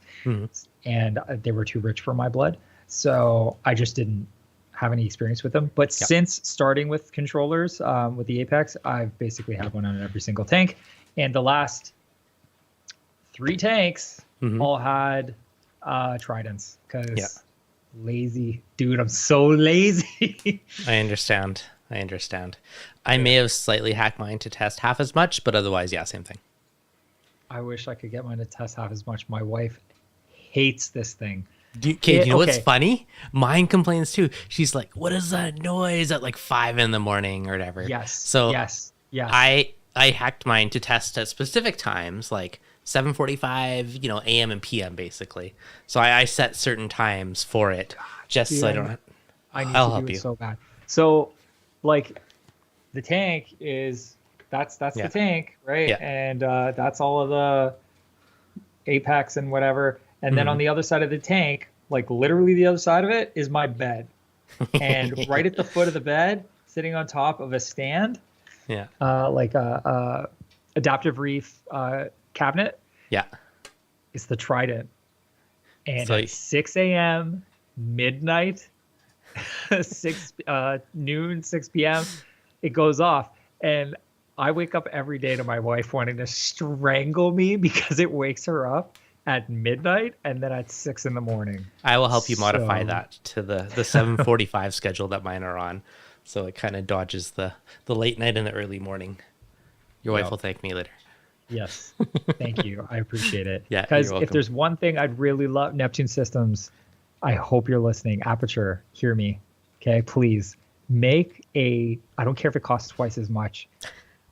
and they were too rich for my blood. So I just didn't have any experience with them. But since starting with controllers with the Apex, I've basically had one on every single tank. And the last 3 tanks all had Tridents because lazy. Dude, I'm so lazy. I understand. I may have slightly hacked mine to test half as much, but otherwise, same thing. I wish I could get mine to test half as much. My wife hates this thing. Do you know what's funny? Mine complains too. She's like, "What is that noise at like 5 in the morning or whatever?" Yes. So yes. I hacked mine to test at specific times, like 7:45, a.m. and p.m. basically. So I set certain times for it, just Dude, so I don't. I need I'll to help do it you. so bad. So, like, the tank is that's the tank, right? Yeah. And that's all of the apex and whatever. And then on the other side of the tank, like literally the other side of it, is my bed. And right at the foot of the bed, sitting on top of a stand, Yeah. like a adaptive reef cabinet, Yeah. is the Trident. And So- at 6 a.m., midnight, 6 noon, 6 p.m., it goes off. And I wake up every day to my wife wanting to strangle me because it wakes her up at midnight and then at 6 in the morning. I will help you modify So- that to the 7:45 schedule that mine are on, so it kind of dodges the late night and the early morning. Your wife Yep. will thank me later. Yes. Thank you. I appreciate it. Yeah, Because you're if welcome. there's one thing I'd really love, Neptune Systems, I hope you're listening. Aperture, hear me. Okay, please make I don't care if it costs twice as much,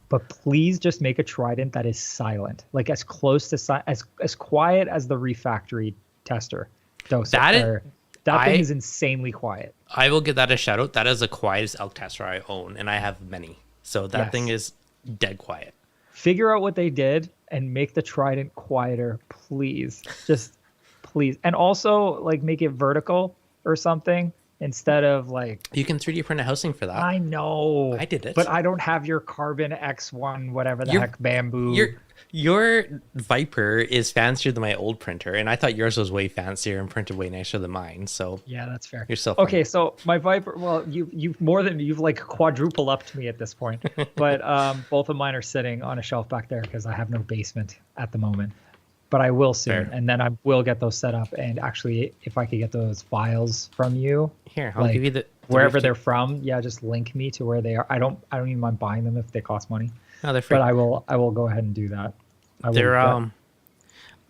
but please just make a Trident that is silent, like as close to as quiet as the Reef Factory tester. That thing is insanely quiet. I will give that a shout out. That is the quietest elk tester I own, and I have many. So that Yes. thing is dead quiet. Figure out what they did and make the Trident quieter, please. Just please. And also like make it vertical or something instead of like, You can 3D print a housing for that. I know I did it. but I don't have your carbon X1, whatever the heck, bamboo. Your Viper is fancier than my old printer, and I thought yours was way fancier and printed way nicer than mine. So Yeah, that's fair. You're so okay. So my Viper, well, you've like quadruple up to me at this point, but both of mine are sitting on a shelf back there because I have no basement at the moment. But I will soon, Fair. and then I will get those set up. And actually, if I could get those files from you, here, I'll like, give you the wherever Reef- they're from, yeah, just link me to where they are. I don't even mind buying them if they cost money, No, they're free. but I will go ahead and do that. They're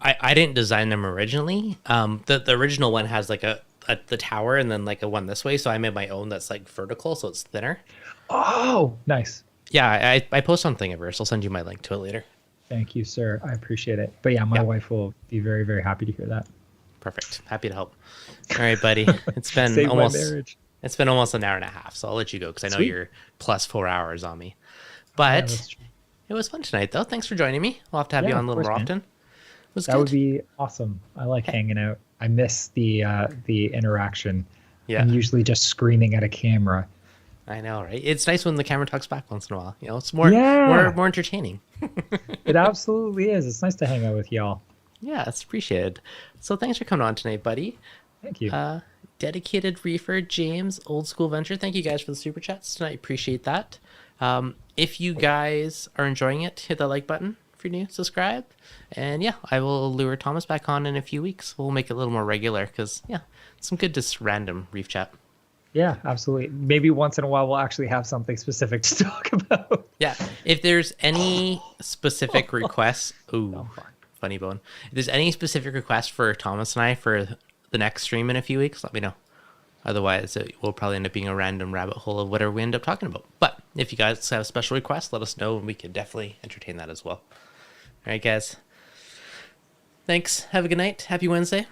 I didn't design them originally. The original one has like the tower and then like a one this way, so I made my own that's like vertical, so it's thinner. Oh, nice. Yeah, I post on Thingiverse. I'll send you my link to it later. Thank you, sir. I appreciate it. But yeah, my wife will be very, very happy to hear that. Perfect. Happy to help. All right, buddy. It's been Save my almost marriage. it's been almost an hour and a half, so I'll let you go because I know Sweet. you're plus 4 hours on me. Yeah, But that's true. it was fun tonight, though. Thanks for joining me. We'll have to have you Yeah, on a of little more course, man. often. It was That good. would be awesome. I like hanging out. I miss the interaction. Yeah. I'm usually just screaming at a camera. I know, right? It's nice when the camera talks back once in a while. It's more Yeah. more entertaining. It absolutely is. It's nice to hang out with y'all. Yeah, it's appreciated. So thanks for coming on tonight, buddy. Thank you. Dedicated reefer James, Old School Venture. Thank you guys for the super chats tonight. Appreciate that. If you guys are enjoying it, hit that like button if you're new, subscribe, and yeah, I will lure Thomas back on in a few weeks. We'll make it a little more regular because yeah, some good just random reef chat. Yeah, absolutely. Maybe once in a while we'll actually have something specific to talk about. Yeah, if there's any specific requests, ooh, funny bone. If there's any specific requests for Thomas and I for the next stream in a few weeks, let me know. Otherwise, it will probably end up being a random rabbit hole of whatever we end up talking about. But if you guys have special requests, let us know and we can definitely entertain that as well. All right, guys. Thanks. Have a good night. Happy Wednesday.